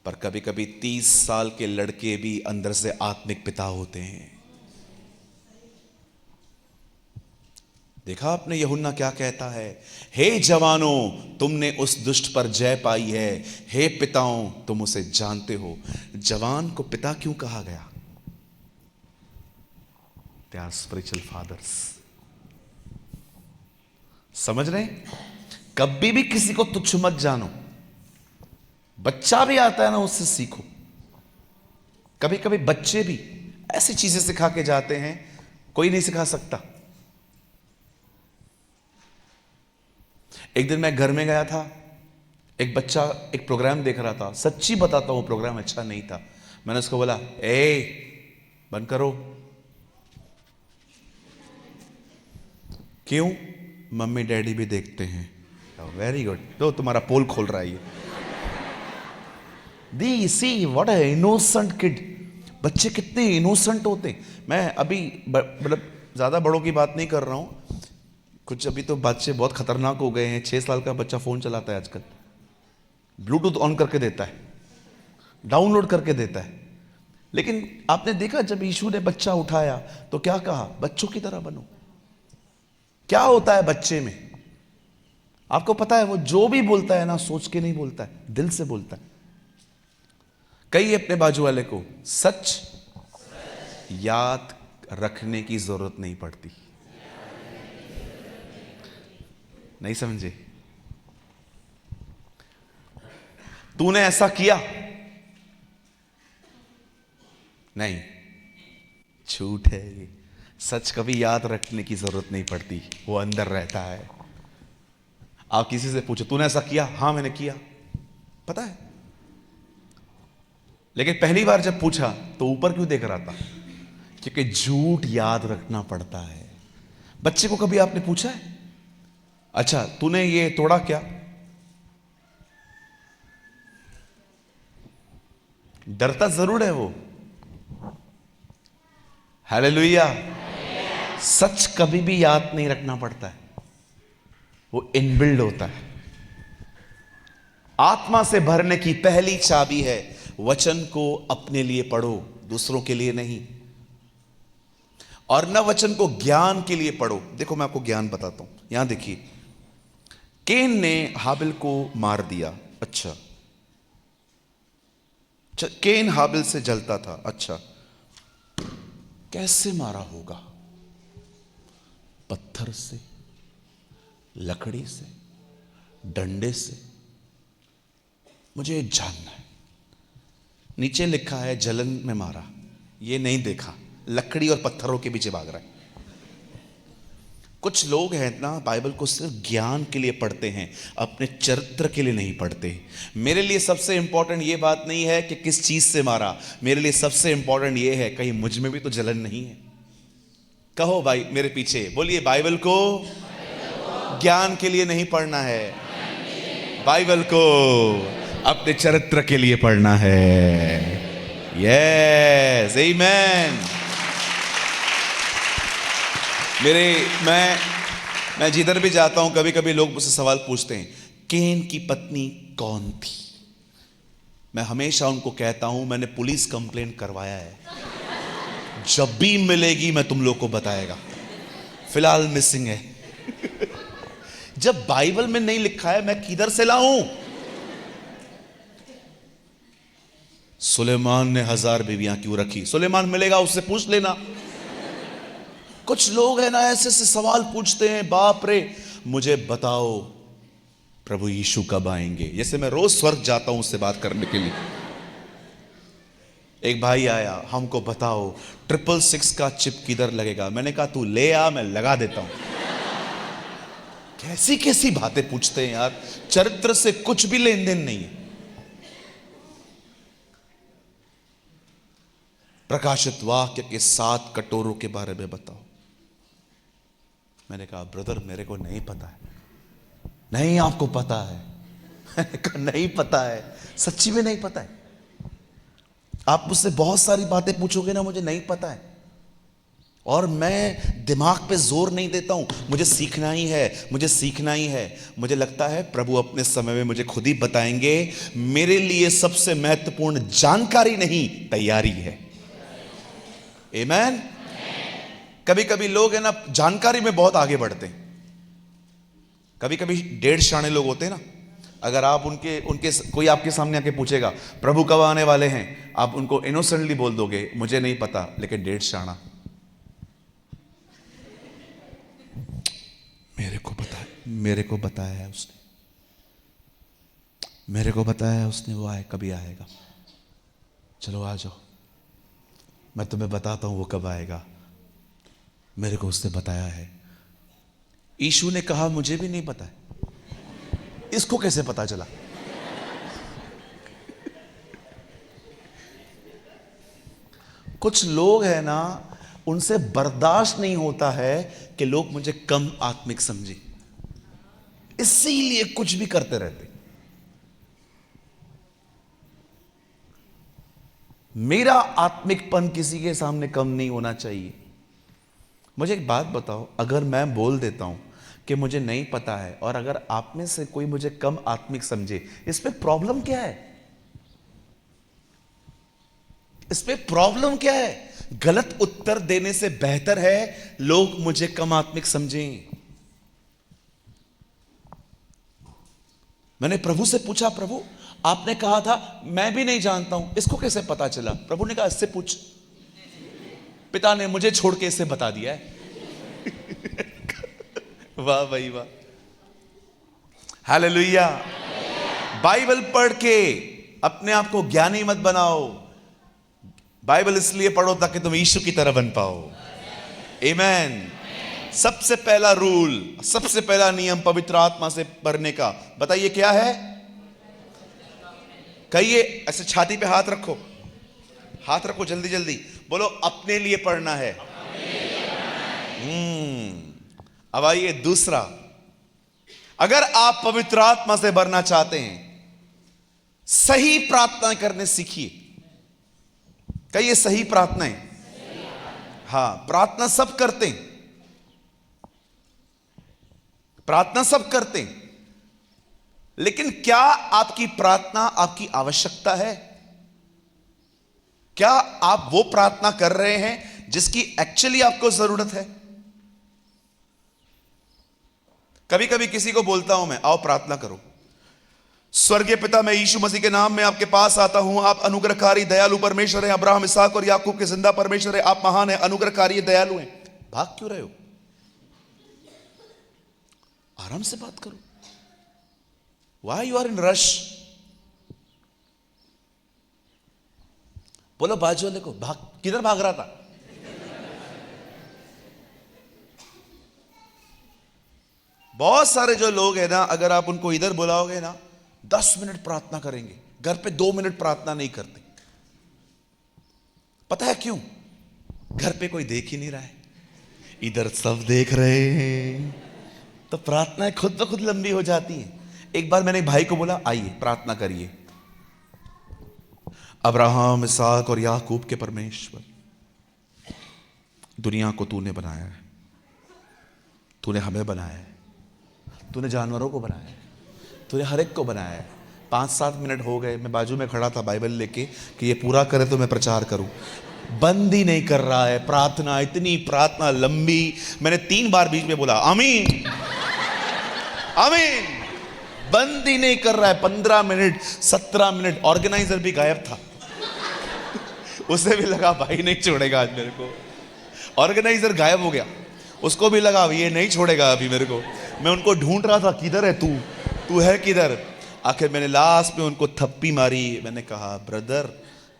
पर कभी कभी 30 साल के लड़के भी अंदर से आत्मिक पिता होते हैं। देखा आपने यूहन्ना क्या कहता है? हे जवानों तुमने उस दुष्ट पर जय पाई है, हे पिताओं तुम उसे जानते हो। जवान को पिता क्यों कहा गया? They are spiritual fathers. समझ रहे? कभी भी किसी को तुच्छ मत जानो। बच्चा भी आता है ना, उससे सीखो। कभी कभी बच्चे भी ऐसी चीजें सिखा के जाते हैं, कोई नहीं सिखा सकता। एक दिन मैं घर में गया था, एक बच्चा एक प्रोग्राम देख रहा था, सच्ची बताता हूं प्रोग्राम अच्छा नहीं था। मैंने उसको बोला ए बंद करो। क्यों? मम्मी डैडी भी देखते हैं। वेरी गुड, तो तुम्हारा पोल खोल रहा है ये। दी see what a innocent kid. बच्चे कितने इनोसेंट होते हैं। मैं अभी मतलब ज़्यादा बड़ों की बात नहीं कर रहा हूँ, कुछ अभी तो बच्चे बहुत खतरनाक हो गए हैं। 6 साल का बच्चा फ़ोन चलाता है आजकल, ब्लूटूथ ऑन करके देता है, डाउनलोड करके देता है। लेकिन आपने देखा जब यीशु ने बच्चा उठाया तो क्या कहा? बच्चों की तरह बनो। क्या होता है बच्चे में? आपको पता है वो जो भी बोलता है ना, सोच के नहीं बोलता है, दिल से बोलता है। कहिए अपने बाजू वाले को, सच याद रखने की जरूरत नहीं पड़ती। नहीं समझे? तूने ऐसा किया नहीं, झूठ है ये। सच कभी याद रखने की जरूरत नहीं पड़ती, वो अंदर रहता है। आप किसी से पूछो, तूने ऐसा किया? हाँ मैंने किया, पता है। लेकिन पहली बार जब पूछा तो ऊपर क्यों देख रहा था? क्योंकि झूठ याद रखना पड़ता है। बच्चे को कभी आपने पूछा है, अच्छा तूने ये तोड़ा क्या? डरता जरूर है वो। हालेलुया। सच कभी भी याद नहीं रखना पड़ता है, वो इनबिल्ड होता है। आत्मा से भरने की पहली चाबी है, वचन को अपने लिए पढ़ो, दूसरों के लिए नहीं। और न वचन को ज्ञान के लिए पढ़ो। देखो मैं आपको ज्ञान बताता हूं, यहां देखिए, केन ने हाबिल को मार दिया। अच्छा, केन हाबिल से जलता था। अच्छा, कैसे मारा होगा? पत्थर से, लकड़ी से, डंडे से? मुझे जानना है। नीचे लिखा है जलन में मारा, ये नहीं देखा, लकड़ी और पत्थरों के पीछे भाग रहा है। कुछ लोग हैं ना, बाइबल को सिर्फ ज्ञान के लिए पढ़ते हैं, अपने चरित्र के लिए नहीं पढ़ते। मेरे लिए सबसे इंपॉर्टेंट ये बात नहीं है कि किस चीज से मारा, मेरे लिए सबसे इंपॉर्टेंट ये है कहीं मुझ में भी तो जलन नहीं है। कहो भाई मेरे पीछे, बोलिए बाइबल को ज्ञान के लिए नहीं पढ़ना है, बाइबल को अपने चरित्र के लिए पढ़ना है। यस, आमीन। मैं जिधर भी जाता हूं, कभी कभी लोग मुझसे सवाल पूछते हैं, केन की पत्नी कौन थी? मैं हमेशा उनको कहता हूं, मैंने पुलिस कंप्लेंट करवाया है, जब भी मिलेगी मैं तुम लोग को बताएगा। फिलहाल मिसिंग है। जब बाइबल में नहीं लिखा है, मैं किधर से लाऊं? सुलेमान ने 1000 बीवियां क्यों रखी? सुलेमान मिलेगा, उससे पूछ लेना। कुछ लोग हैं ना ऐसे ऐसे सवाल पूछते हैं, बाप रे, मुझे बताओ प्रभु यीशु कब आएंगे। जैसे मैं रोज स्वर्ग जाता हूं उससे बात करने के लिए। एक भाई आया, हमको बताओ 666 का चिप किधर लगेगा। मैंने कहा तू ले आ, मैं लगा देता हूं। कैसी कैसी बातें पूछते हैं यार, चरित्र से कुछ भी लेन देन नहीं है। प्रकाशित वाक्य के 7 कटोरों के बारे में बताओ। मैंने कहा ब्रदर मेरे को नहीं पता है। नहीं आपको पता है? मैंने कहा नहीं पता है, सच्ची में नहीं पता है। आप मुझसे बहुत सारी बातें पूछोगे ना, मुझे नहीं पता है, और मैं दिमाग पे जोर नहीं देता हूं, मुझे सीखना ही है, मुझे सीखना ही है। मुझे लगता है प्रभु अपने समय में मुझे खुद ही बताएंगे। मेरे लिए सबसे महत्वपूर्ण जानकारी नहीं, तैयारी है। आमीन। कभी कभी लोग है ना जानकारी में बहुत आगे बढ़ते हैं। कभी कभी 1.5 शाणे लोग होते हैं ना, अगर आप उनके उनके कोई आपके सामने आके पूछेगा प्रभु कब आने वाले हैं, आप उनको इनोसेंटली बोल दोगे मुझे नहीं पता, लेकिन 1.5 शाणा मेरे को बताया है उसने, मेरे को बताया है उसने, वो आए कभी आएगा। चलो आ जाओ, मैं तुम्हें बताता हूं वो कब आएगा, मेरे को उसने बताया है। यीशु ने कहा मुझे भी नहीं पता है, इसको कैसे पता चला? कुछ लोग हैं ना, उनसे बर्दाश्त नहीं होता है कि लोग मुझे कम आत्मिक समझे, इसीलिए कुछ भी करते रहते। मेरा आत्मिकपन किसी के सामने कम नहीं होना चाहिए। मुझे एक बात बताओ, अगर मैं बोल देता हूं कि मुझे नहीं पता है और अगर आप में से कोई मुझे कम आत्मिक समझे, इस पे प्रॉब्लम क्या है? इस पे प्रॉब्लम क्या है? गलत उत्तर देने से बेहतर है लोग मुझे कम आत्मिक समझें। मैंने प्रभु से पूछा, प्रभु आपने कहा था मैं भी नहीं जानता हूं, इसको कैसे पता चला? प्रभु ने कहा इससे पूछ, पिता ने मुझे छोड़ के इसे बता दिया है। वाह भाई वाह, हालेलुया। बाइबल पढ़ के अपने आप को ज्ञानी मत बनाओ, बाइबल इसलिए पढ़ो ताकि तुम यीशु की तरह बन पाओ। आमेन। सबसे पहला रूल, सबसे पहला नियम पवित्र आत्मा से पढ़ने का, बताइए क्या है? कहिए, ऐसे छाती पे हाथ रखो, हाथ रखो जल्दी जल्दी, बोलो अपने लिए पढ़ना है। अब आइए दूसरा, अगर आप पवित्र आत्मा से भरना चाहते हैं, सही प्रार्थना करने सीखिए। कहिए सही प्रार्थनाएं। हां, प्रार्थना सब करते हैं, प्रार्थना सब करते हैं, लेकिन क्या आपकी प्रार्थना आपकी आवश्यकता है? क्या आप वो प्रार्थना कर रहे हैं जिसकी एक्चुअली आपको जरूरत है? कभी कभी किसी को बोलता हूं मैं, आओ प्रार्थना करो। स्वर्गीय पिता, मैं यीशु मसीह के नाम में आपके पास आता हूं। आप अनुग्रहकारी दयालु परमेश्वर हैं, अब्राहम इसहाक और याकूब के जिंदा परमेश्वर है। आप महान हैं, अनुग्रहकारी दयालु हैं। भाग क्यों रहे हो? आराम से बात करो। Why you are in rush? बोलो बाजू वाले को, भाग, किधर भाग रहा था? बहुत सारे जो लोग हैं ना, अगर आप उनको इधर बुलाओगे ना, 10 मिनट प्रार्थना करेंगे, घर पे 2 मिनट प्रार्थना नहीं करते। पता है क्यों? घर पे कोई देख ही नहीं रहा है, इधर सब देख रहे हैं, तो प्रार्थनाएं खुद ब खुद लंबी हो जाती हैं। एक बार मैंने भाई को बोला, आइए प्रार्थना करिए। अब्राहम इसहाक और याकूब के परमेश्वर, दुनिया को तूने बनाया है, तूने हमें बनाया है, तूने जानवरों को बनाया है, तूने हर एक को बनाया है। 5-7 मिनट हो गए, मैं बाजू में खड़ा था बाइबल लेके कि ये पूरा करे तो मैं प्रचार करूं। बंद ही नहीं कर रहा है प्रार्थना, इतनी प्रार्थना लंबी। मैंने 3 बार बीच में बोला आमीन आमीन, बंद ही नहीं कर रहा है। 15 मिनट 17 मिनट, ऑर्गेनाइजर भी गायब था। उसे भी लगा भाई नहीं छोड़ेगा आज मेरे को, ऑर्गेनाइजर गायब हो गया, उसको भी लगा ये नहीं छोड़ेगा अभी मेरे को। मैं उनको ढूंढ रहा था, किधर है तू, तू है किधर? आखिर मैंने लास्ट में उनको थप्पी मारी। मैंने कहा ब्रदर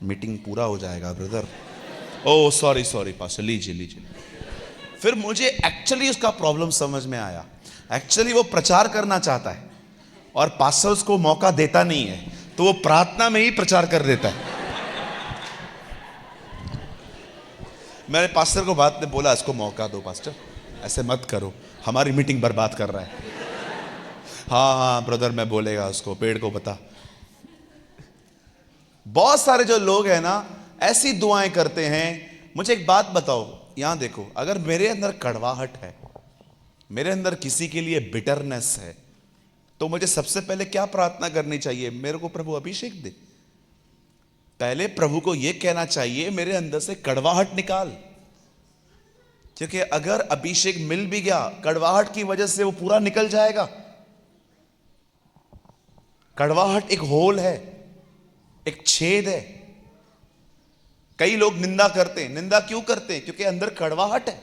मीटिंग पूरा हो जाएगा brother. Oh sorry sorry pastor, लीजिए लीजिए। फिर मुझे एक्चुअली उसका प्रॉब्लम समझ में आया। एक्चुअली वो प्रचार करना चाहता है और पास्टर उसको मौका देता नहीं है, तो वो प्रार्थना में ही प्रचार कर देता है। मैंने पास्टर को बात में बोला, इसको मौका दो पास्टर, ऐसे मत करो, हमारी मीटिंग बर्बाद कर रहा है। हाँ हाँ ब्रदर, मैं बोलेगा उसको, पेड़ को बता। बहुत सारे जो लोग हैं ना, ऐसी दुआएं करते हैं। मुझे एक बात बताओ, यहां देखो, अगर मेरे अंदर कड़वाहट है, मेरे अंदर किसी के लिए बिटरनेस है, तो मुझे सबसे पहले क्या प्रार्थना करनी चाहिए? मेरे को प्रभु अभिषेक दे। पहले प्रभु को यह कहना चाहिए मेरे अंदर से कड़वाहट निकाल, क्योंकि अगर अभिषेक मिल भी गया, कड़वाहट की वजह से वो पूरा निकल जाएगा। कड़वाहट एक होल है, एक छेद है। कई लोग निंदा करते हैं। निंदा क्यों करते हैं? क्योंकि अंदर कड़वाहट है,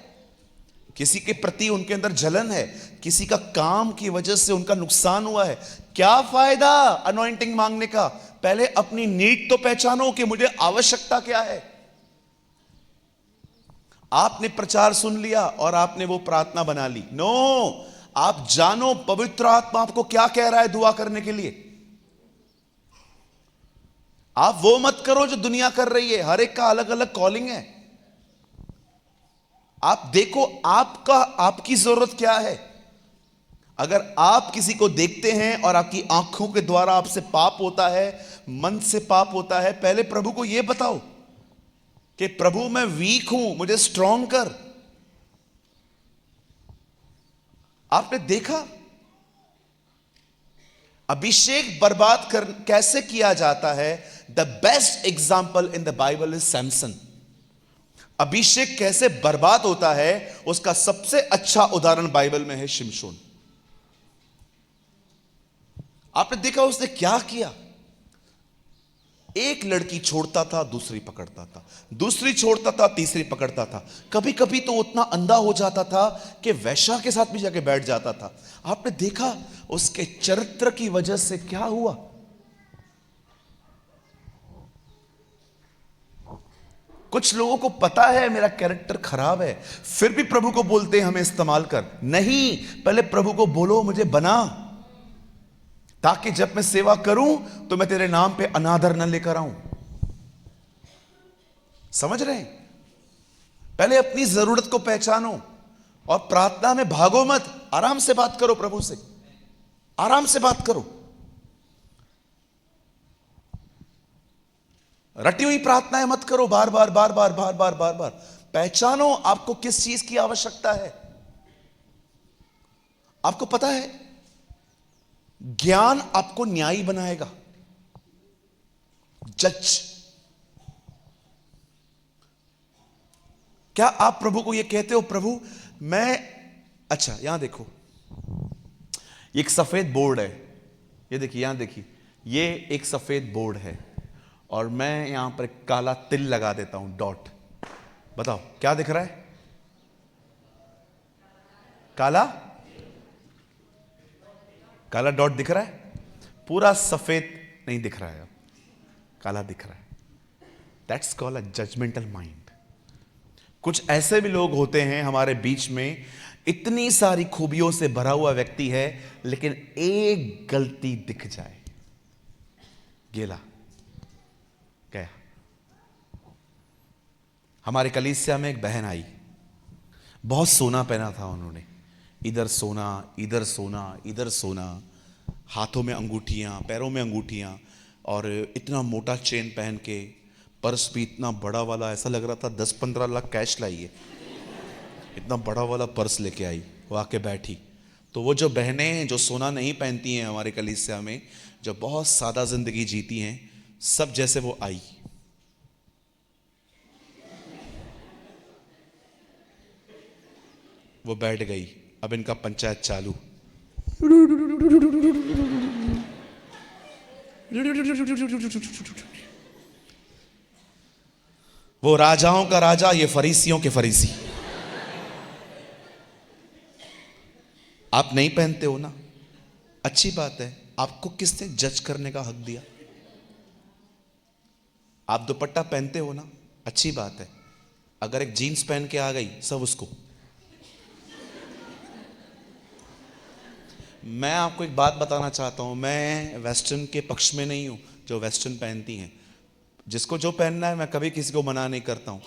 किसी के प्रति उनके अंदर जलन है, किसी का काम की वजह से उनका नुकसान हुआ है। क्या फायदा अनॉइंटिंग मांगने का? पहले अपनी नीड तो पहचानो कि मुझे आवश्यकता क्या है। आपने प्रचार सुन लिया और आपने वो प्रार्थना बना ली। नो, आप जानो पवित्र आत्मा आपको क्या कह रहा है दुआ करने के लिए। आप वो मत करो जो दुनिया कर रही है। हर एक का अलग अलग कॉलिंग है। आप देखो आपकी जरूरत क्या है। अगर आप किसी को देखते हैं और आपकी आंखों के द्वारा आपसे पाप होता है, मन से पाप होता है, पहले प्रभु को यह बताओ कि प्रभु मैं वीक हूं, मुझे स्ट्रांग कर। आपने देखा अभिषेक बर्बाद कर कैसे किया जाता है? The best example in the Bible is Samson. अभिषेक कैसे बर्बाद होता है उसका सबसे अच्छा उदाहरण बाइबल में है शिमशोन। आपने देखा उसने क्या किया? एक लड़की छोड़ता था, दूसरी पकड़ता था, दूसरी छोड़ता था, तीसरी पकड़ता था। कभी कभी तो उतना अंधा हो जाता था कि वैश्या के साथ भी जाके बैठ जाता था। आपने देखा उसके चरित्र की वजह से क्या हुआ? कुछ लोगों को पता है मेरा कैरेक्टर खराब है, फिर भी प्रभु को बोलते हैं हमें इस्तेमाल कर। नहीं, पहले प्रभु को बोलो मुझे बना, ताकि जब मैं सेवा करूं तो मैं तेरे नाम पे अनादर न लेकर आऊं। समझ रहे हैं? पहले अपनी जरूरत को पहचानो और प्रार्थना में भागो मत। आराम से बात करो प्रभु से, आराम से बात करो। रटी हुई प्रार्थनाएं मत करो, बार बार बार बार बार बार बार बार। पहचानो आपको किस चीज की आवश्यकता है। आपको पता है ज्ञान आपको न्यायी बनाएगा, जज। क्या आप प्रभु को यह कहते हो प्रभु मैं, अच्छा यहां देखो एक सफेद बोर्ड है, ये देखिए यहां देखिए, ये एक सफेद बोर्ड है और मैं यहां पर एक काला तिल लगा देता हूं, डॉट। बताओ क्या दिख रहा है? काला काला डॉट दिख रहा है, पूरा सफेद नहीं दिख रहा है, काला दिख रहा है। That's called a judgmental mind. कुछ ऐसे भी लोग होते हैं हमारे बीच में, इतनी सारी खूबियों से भरा हुआ व्यक्ति है, लेकिन एक गलती दिख जाए, गेला गया। हमारे कलीसिया में एक बहन आई, बहुत सोना पहना था उन्होंने, इधर सोना, इधर सोना, इधर सोना, हाथों में अंगूठियां, पैरों में अंगूठियां, और इतना मोटा चेन पहन के, पर्स भी इतना बड़ा वाला, ऐसा लग रहा था 10-15 लाख कैश लाई है। इतना बड़ा वाला पर्स लेके आई, वो आके बैठी। तो वो जो बहनें हैं जो सोना नहीं पहनती हैं हमारे कलीसिया में, जो बहुत सादा जिंदगी जीती हैं, सब जैसे वो आई। वो बैठ गई। अब इनका पंचायत चालू। वो राजाओं का राजा, ये फरीसियों के फरीसी। आप नहीं पहनते हो ना, अच्छी बात है, आपको किसने जज करने का हक दिया? आप दुपट्टा पहनते हो ना, अच्छी बात है। अगर एक जीन्स पहन के आ गई, सब उसको। मैं आपको एक बात बताना चाहता हूं, मैं वेस्टर्न के पक्ष में नहीं हूं, जो वेस्टर्न पहनती हैं। जिसको जो पहनना है, मैं कभी किसी को मना नहीं करता हूं,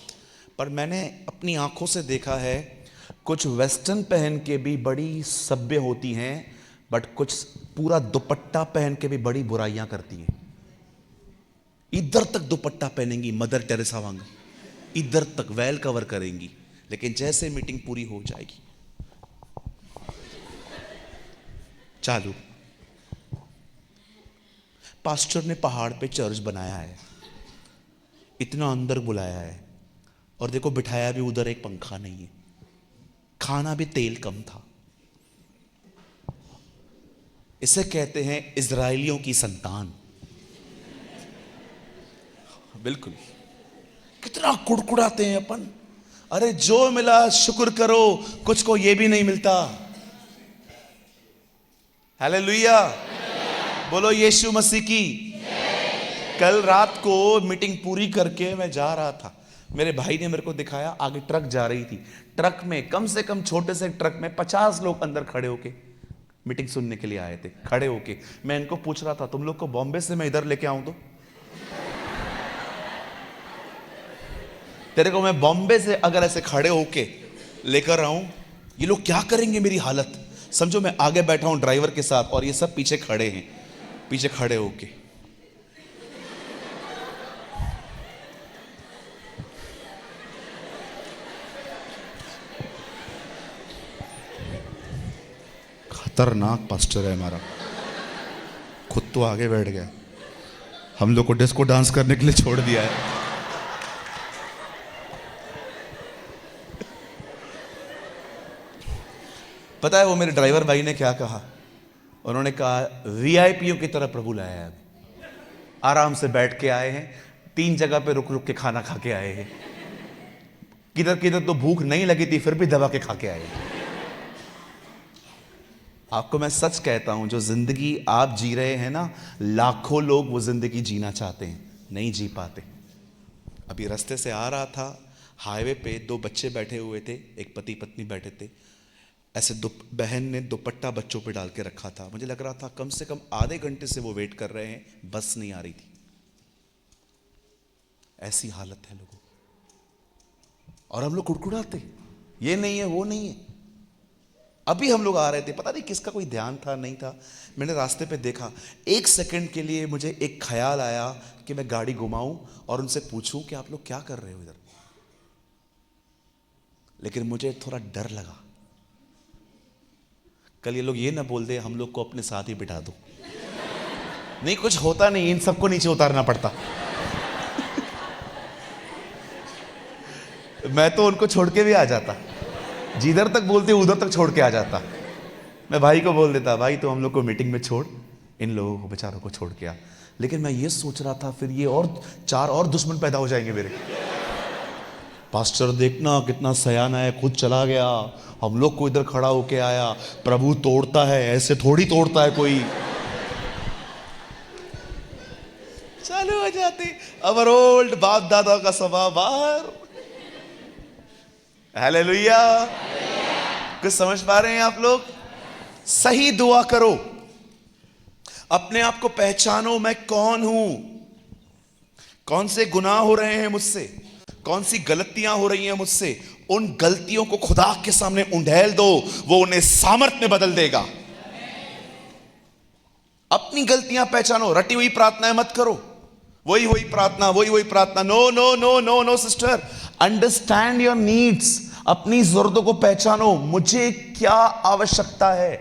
पर मैंने अपनी आंखों से देखा है कुछ वेस्टर्न पहन के भी बड़ी सभ्य होती हैं, बट कुछ पूरा दुपट्टा पहन के भी बड़ी बुराइयां करती हैं। इधर तक दुपट्टा पहनेंगी मदर टेरेसा वांग, इधर तक वेल कवर करेंगी, लेकिन जैसे मीटिंग पूरी हो जाएगी चालू। पास्टर ने पहाड़ पे चर्च बनाया है, इतना अंदर बुलाया है, और देखो बिठाया भी उधर, एक पंखा नहीं है, खाना भी तेल कम था। इसे कहते हैं इजराइलियों की संतान। बिल्कुल। कितना कुड़कुड़ाते हैं अपन, अरे जो मिला शुक्र करो, कुछ को ये भी नहीं मिलता। हालेलुया, बोलो यीशु मसीह की। कल रात को मीटिंग पूरी करके मैं जा रहा था, मेरे भाई ने मेरे को दिखाया, आगे ट्रक जा रही थी, ट्रक में कम से कम, छोटे से ट्रक में 50 लोग अंदर खड़े होके मीटिंग सुनने के लिए आए थे, खड़े होके। मैं इनको पूछ रहा था, तुम लोग को बॉम्बे से मैं इधर लेके आऊं तो? तेरे को मैं बॉम्बे से अगर ऐसे खड़े होके लेकर आऊं, ये लोग क्या करेंगे मेरी हालत? समझो मैं आगे बैठा हूं ड्राइवर के साथ, और ये सब पीछे खड़े हैं, पीछे खड़े होके। खतरनाक पास्टर है हमारा, खुद तो आगे बैठ गया, हम लोग को डिस्को डांस करने के लिए छोड़ दिया है। पता है वो मेरे ड्राइवर भाई ने क्या कहा? उन्होंने कहा वीआईपीओ की तरह प्रभु लाया है, अभी आराम से बैठ के आए हैं, 3 जगह पे रुक रुक के खाना खा के आए हैं, किधर किधर तो भूख नहीं लगी थी फिर भी दबा के खा के आए हैं। आपको मैं सच कहता हूं, जो जिंदगी आप जी रहे हैं ना, लाखों लोग वो जिंदगी जीना चाहते हैं, नहीं जी पाते। अभी रास्ते से आ रहा था, हाईवे पे 2 बच्चे बैठे हुए थे, एक पति पत्नी बैठे थे, ऐसे बहन ने दुपट्टा बच्चों पे डाल के रखा था। मुझे लग रहा था कम से कम आधे घंटे से वो वेट कर रहे हैं, बस नहीं आ रही थी। ऐसी हालत है लोगों की। और हम लोग कुड़कुड़ाते, ये नहीं है वो नहीं है। अभी हम लोग आ रहे थे, पता नहीं किसका कोई ध्यान था नहीं था, मैंने रास्ते पे देखा, 1 सेकंड के लिए मुझे एक ख्याल आया कि मैं गाड़ी घुमाऊं और उनसे पूछूं कि आप लोग क्या कर रहे हो इधर। लेकिन मुझे थोड़ा डर लगा, कल ये लोग ये ना बोल दे हम लोग को अपने साथ ही बिठा दो। नहीं, कुछ होता नहीं, इन सबको नीचे उतारना पड़ता। मैं तो उनको छोड़ के भी आ जाता, जिधर तक बोलते उधर तक छोड़ के आ जाता। मैं भाई को बोल देता, भाई तो हम लोग को मीटिंग में छोड़, इन लोगों को बेचारों को छोड़ के आ। लेकिन मैं ये सोच रहा था फिर ये और 4 और दुश्मन पैदा हो जाएंगे मेरे। पास्टर देखना कितना सयाना है, खुद चला गया, हम लोग को इधर खड़ा होके आया। प्रभु तोड़ता है, ऐसे थोड़ी तोड़ता है कोई। चालू हो जाती अवर ओल्ड बाप दादा का स्वभाव बाहर। हालेलुया। कुछ समझ पा रहे हैं आप लोग? सही दुआ करो, अपने आप को पहचानो, मैं कौन हूं, कौन से गुनाह हो रहे हैं मुझसे, कौन सी गलतियां हो रही हैं मुझसे। उन गलतियों को खुदा के सामने उंडेल दो, वो उन्हें सामर्थ में बदल देगा। अपनी गलतियां पहचानो, रटी हुई प्रार्थनाएं मत करो, वही प्रार्थना, वही प्रार्थना। No no no no no sister, understand your needs. अपनी जरूरतों को पहचानो, मुझे क्या आवश्यकता है।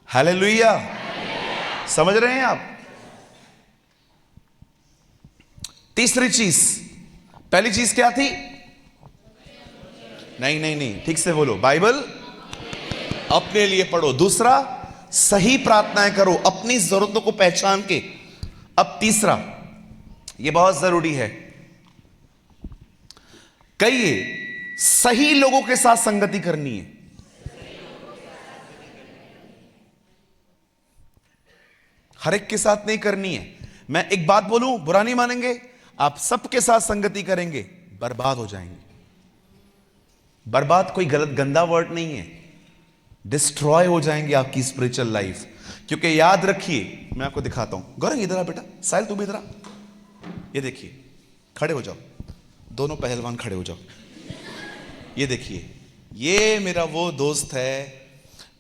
हालेलुया। समझ रहे हैं आप? तीसरी चीज, पहली चीज क्या थी? नहीं, ठीक से बोलो, बाइबल अपने लिए पढ़ो। दूसरा, सही प्रार्थनाएं करो अपनी जरूरतों को पहचान के। अब तीसरा, यह बहुत जरूरी है, कहिए, सही लोगों के साथ संगति करनी है। हर एक के साथ नहीं करनी है। मैं एक बात बोलूं, बुरा नहीं मानेंगे, आप सबके साथ संगति करेंगे बर्बाद हो जाएंगे। बर्बाद कोई गलत गंदा वर्ड नहीं है, डिस्ट्रॉय हो जाएंगे आपकी स्पिरिचुअल लाइफ। क्योंकि याद रखिए, मैं आपको दिखाता हूं। गौरंग इधर आ बेटा, साहिल तू भी इधर आ। ये देखिए, खड़े हो जाओ, दोनों पहलवान खड़े हो जाओ। ये देखिए, ये मेरा वो दोस्त है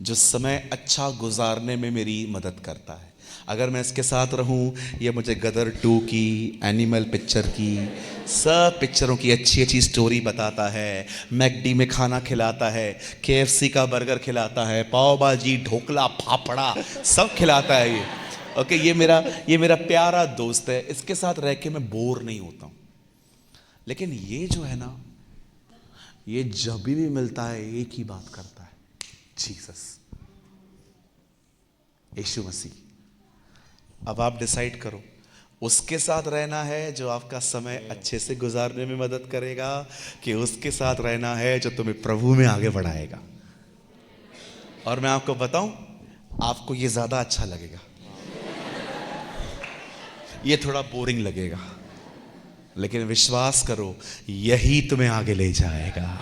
जो समय अच्छा गुजारने में मेरी मदद करता है। अगर मैं इसके साथ रहूं, ये मुझे गदर 2 की, एनिमल पिक्चर की, सब पिक्चरों की अच्छी अच्छी स्टोरी बताता है, मैकडी में खाना खिलाता है, KFC का बर्गर खिलाता है, पाव भाजी, ढोकला, फाफड़ा सब खिलाता है ये। ओके, ये मेरा प्यारा दोस्त है, इसके साथ रह के मैं बोर नहीं होता हूं। लेकिन ये जो है ना, ये जब भी मिलता है एक ही बात करता है, जीसस, यीशु मसीह। अब आप डिसाइड करो, उसके साथ रहना है जो आपका समय अच्छे से गुजारने में मदद करेगा, कि उसके साथ रहना है जो तुम्हें प्रभु में आगे बढ़ाएगा। और मैं आपको बताऊं, आपको ये ज्यादा अच्छा लगेगा, ये थोड़ा बोरिंग लगेगा, लेकिन विश्वास करो यही तुम्हें आगे ले जाएगा।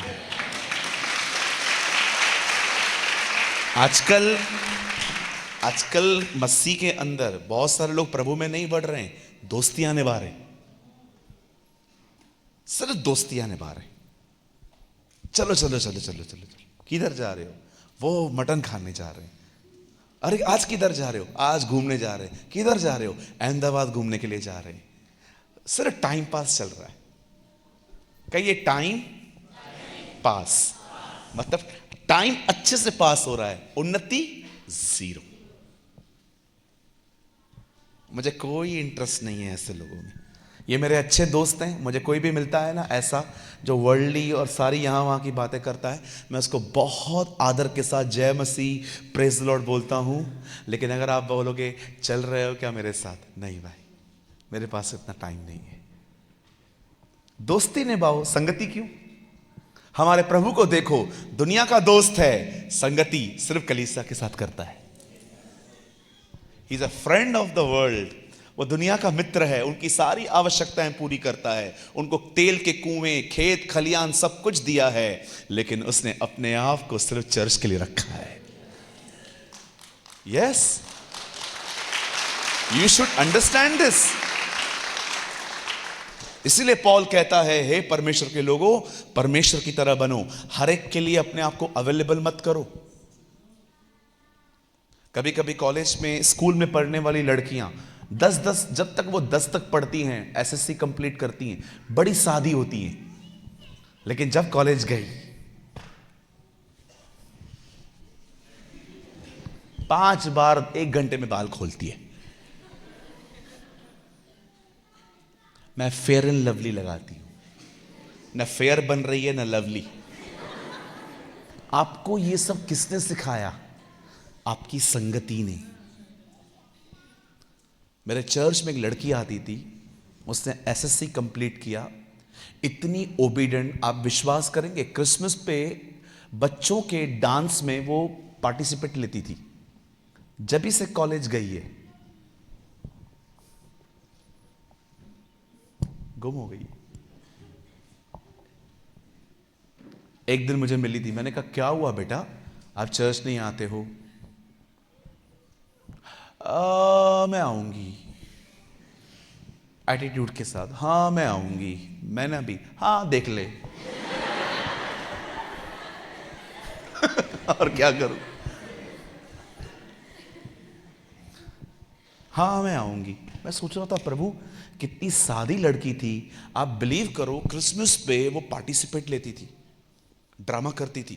आजकल मसीह के अंदर बहुत सारे लोग प्रभु में नहीं बढ़ रहे हैं, दोस्तियां निभा रहे, सिर्फ दोस्तियां निभा रहे। चलो, किधर जा रहे हो? वो मटन खाने जा रहे हैं। अरे आज किधर जा रहे हो? आज घूमने जा रहे हैं। किधर जा रहे हो? अहमदाबाद घूमने के लिए जा रहे हैं। सिर्फ टाइम पास चल रहा है। कहिए, टाइम पास। मतलब टाइम अच्छे से पास हो रहा है, उन्नति जीरो। मुझे कोई इंटरेस्ट नहीं है ऐसे लोगों में। ये मेरे अच्छे दोस्त हैं, मुझे कोई भी मिलता है ना ऐसा जो वर्ल्डली और सारी यहाँ वहाँ की बातें करता है, मैं उसको बहुत आदर के साथ जय मसीह प्रेज द लॉर्ड बोलता हूँ। लेकिन अगर आप बोलोगे चल रहे हो क्या मेरे साथ, नहीं भाई, मेरे पास इतना टाइम नहीं है। दोस्ती निभाओ, संगति क्यों? हमारे प्रभु को देखो, दुनिया का दोस्त है, संगति सिर्फ कलीसिया के साथ करता है। He is a friend of the world. वो दुनिया का मित्र है, उनकी सारी आवश्यकताएं पूरी करता है, उनको तेल के कुएं, खेत खलियान सब कुछ दिया है, लेकिन उसने अपने आप को सिर्फ चर्च के लिए रखा है। Yes, you should understand this. इसीलिए पॉल कहता है, हे परमेश्वर के लोगों, परमेश्वर की तरह बनो, हर एक के लिए अपने आप को अवेलेबल मत करो। कभी कभी कॉलेज में, स्कूल में पढ़ने वाली लड़कियां 10 जब तक वो 10 तक पढ़ती हैं, एसएससी कंप्लीट करती हैं, बड़ी सादी होती हैं, लेकिन जब कॉलेज गई 5 बार 1 घंटे में बाल खोलती है। मैं फेयर एंड लवली लगाती हूं, न फेयर बन रही है न लवली। आपको ये सब किसने सिखाया? आपकी संगति ने। मेरे चर्च में एक लड़की आती थी, उसने एसएससी कंप्लीट किया, इतनी ओबीडेंट, आप विश्वास करेंगे क्रिसमस पे बच्चों के डांस में वो पार्टिसिपेट लेती थी। जब ही से कॉलेज गई है गुम हो गई। एक दिन मुझे मिली थी, मैंने कहा क्या हुआ बेटा, आप चर्च नहीं आते हो? मैं आऊंगी एटीट्यूड के साथ। हाँ मैं आऊंगी। मैंने भी हाँ देख ले। और क्या करूं? हाँ मैं आऊंगी। मैं सोच रहा था प्रभु कितनी सादी लड़की थी। आप बिलीव करो, क्रिसमस पे वो पार्टिसिपेट लेती थी, ड्रामा करती थी,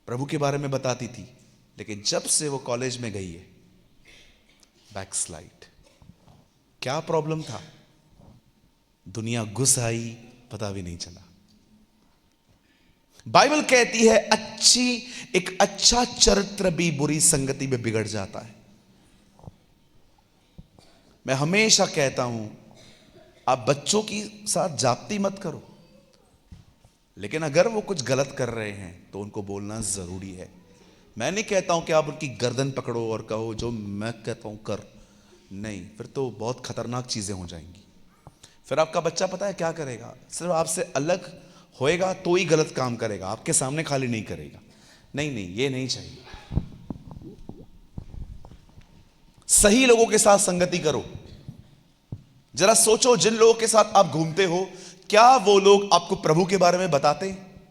प्रभु के बारे में बताती थी, लेकिन जब से वो कॉलेज में गई है बैकस्लाइड। क्या प्रॉब्लम था? दुनिया घुस आई, पता भी नहीं चला। बाइबल कहती है एक अच्छा चरित्र भी बुरी संगति में बिगड़ जाता है। मैं हमेशा कहता हूं, आप बच्चों की साथ जाप्ती मत करो, लेकिन अगर वो कुछ गलत कर रहे हैं तो उनको बोलना जरूरी है। मैं नहीं कहता हूं कि आप उनकी गर्दन पकड़ो और कहो जो मैं कहता हूं कर, नहीं, फिर तो बहुत खतरनाक चीजें हो जाएंगी। फिर आपका बच्चा पता है क्या करेगा? सिर्फ आपसे अलग होएगा तो ही गलत काम करेगा, आपके सामने खाली नहीं करेगा। नहीं नहीं, ये नहीं चाहिए। सही लोगों के साथ संगति करो। जरा सोचो, जिन लोगों के साथ आप घूमते हो, क्या वो लोग आपको प्रभु के बारे में बताते हैं?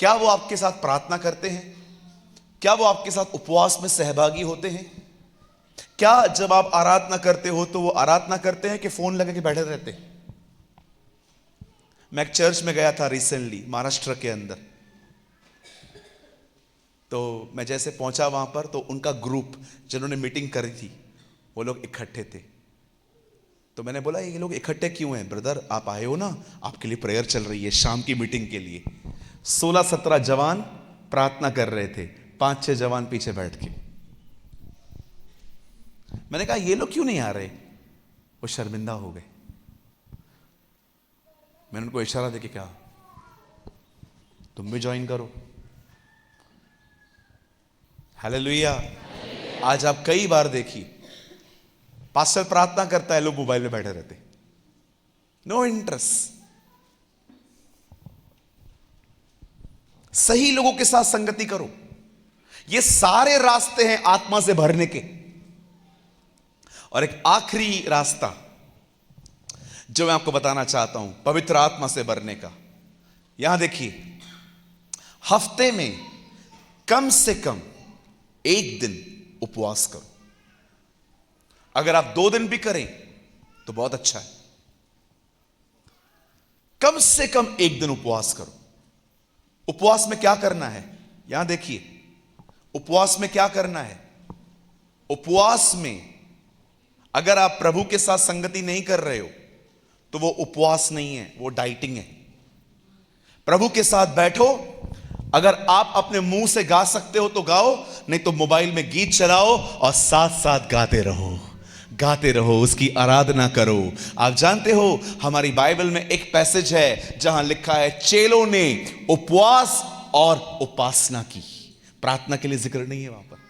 क्या वो आपके साथ प्रार्थना करते हैं? क्या वो आपके साथ उपवास में सहभागी होते हैं? क्या जब आप आराधना करते हो तो वो आराधना करते हैं कि फोन लगा के बैठे रहते हैं? मैं एक चर्च में गया था रिसेंटली, महाराष्ट्र के अंदर। तो मैं जैसे पहुंचा वहां पर, तो उनका ग्रुप जिन्होंने मीटिंग करी थी, वो लोग इकट्ठे थे। तो मैंने बोला ये लोग इकट्ठे क्यों हैं? ब्रदर आप आए हो ना, आपके लिए प्रेयर चल रही है शाम की मीटिंग के लिए। 16-17 जवान प्रार्थना कर रहे थे, 5-6 जवान पीछे बैठ के। मैंने कहा ये लोग क्यों नहीं आ रहे? वो शर्मिंदा हो गए। मैंने उनको इशारा देके कहा तुम भी ज्वाइन करो। हालेलुया। आज आप कई बार देखिए, पास्टर प्रार्थना करता है, लोग मोबाइल में बैठे रहते, नो इंटरेस्ट। सही लोगों के साथ संगति करो। ये सारे रास्ते हैं आत्मा से भरने के। और एक आखिरी रास्ता जो मैं आपको बताना चाहता हूं पवित्र आत्मा से भरने का, यहां देखिए, हफ्ते में कम से कम 1 दिन उपवास करो। अगर आप 2 दिन भी करें तो बहुत अच्छा है। कम से कम 1 दिन उपवास करो। उपवास में क्या करना है, यहां देखिए, उपवास में क्या करना है। उपवास में अगर आप प्रभु के साथ संगति नहीं कर रहे हो तो वो उपवास नहीं है, वो डाइटिंग है। प्रभु के साथ बैठो, अगर आप अपने मुंह से गा सकते हो तो गाओ, नहीं तो मोबाइल में गीत चलाओ और साथ साथ गाते रहो, उसकी आराधना करो। आप जानते हो हमारी बाइबल में एक पैसेज है जहां लिखा है चेलों ने उपवास और उपासना की। प्रार्थना के लिए जिक्र नहीं है वहां पर।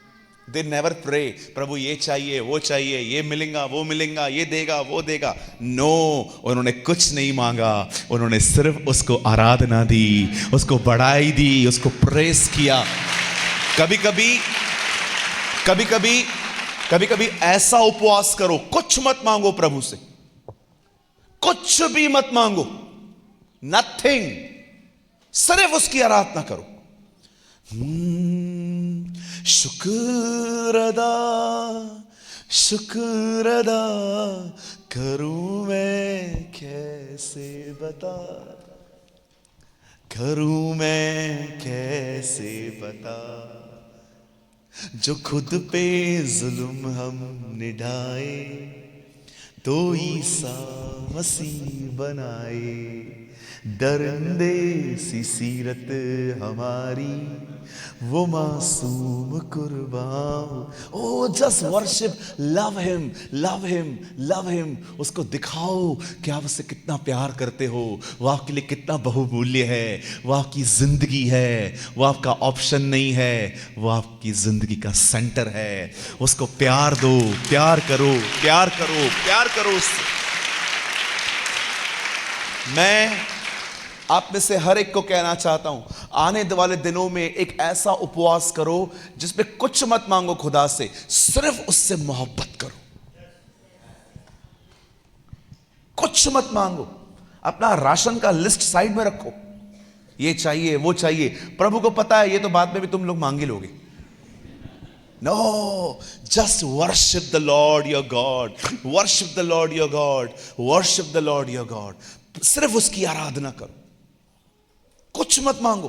दे नेवर प्रे प्रभु ये चाहिए वो चाहिए, ये मिलेगा वो मिलेगा, ये देगा वो देगा। नो, उन्होंने कुछ नहीं मांगा, उन्होंने सिर्फ उसको आराधना दी, उसको बढ़ाई दी, उसको प्रेस किया। कभी कभी ऐसा उपवास करो, कुछ मत मांगो प्रभु से, कुछ भी मत मांगो, नथिंग, सिर्फ उसकी आराधना करो। शुक्र अदा करूं मैं कैसे बता, जो खुद पे जुल्म हम निभाए तो ईसा मसीह बनाए। दरिंदे सी सीरत हमारी, वो मासूम कुर्बान। Oh just worship, love him, love him, love him. उसको दिखाओ कि आप उससे कितना प्यार करते हो, वो आपके लिए कितना बहुमूल्य है, वो आपकी जिंदगी है, वो आपका ऑप्शन नहीं है, वो आपकी जिंदगी का सेंटर है। उसको प्यार दो, प्यार करो, प्यार करो, प्यार करो उससे। मैं आप में से हर एक को कहना चाहता हूं, आने वाले दिनों में एक ऐसा उपवास करो जिसमें कुछ मत मांगो खुदा से, सिर्फ उससे मोहब्बत करो। कुछ मत मांगो, अपना राशन का लिस्ट साइड में रखो, ये चाहिए वो चाहिए। प्रभु को पता है ये तो बाद में भी तुम लोग मांगे लोगे। No, just worship the Lord your God, worship the Lord your God, worship the Lord your God. सिर्फ उसकी आराधना करो, कुछ मत मांगो।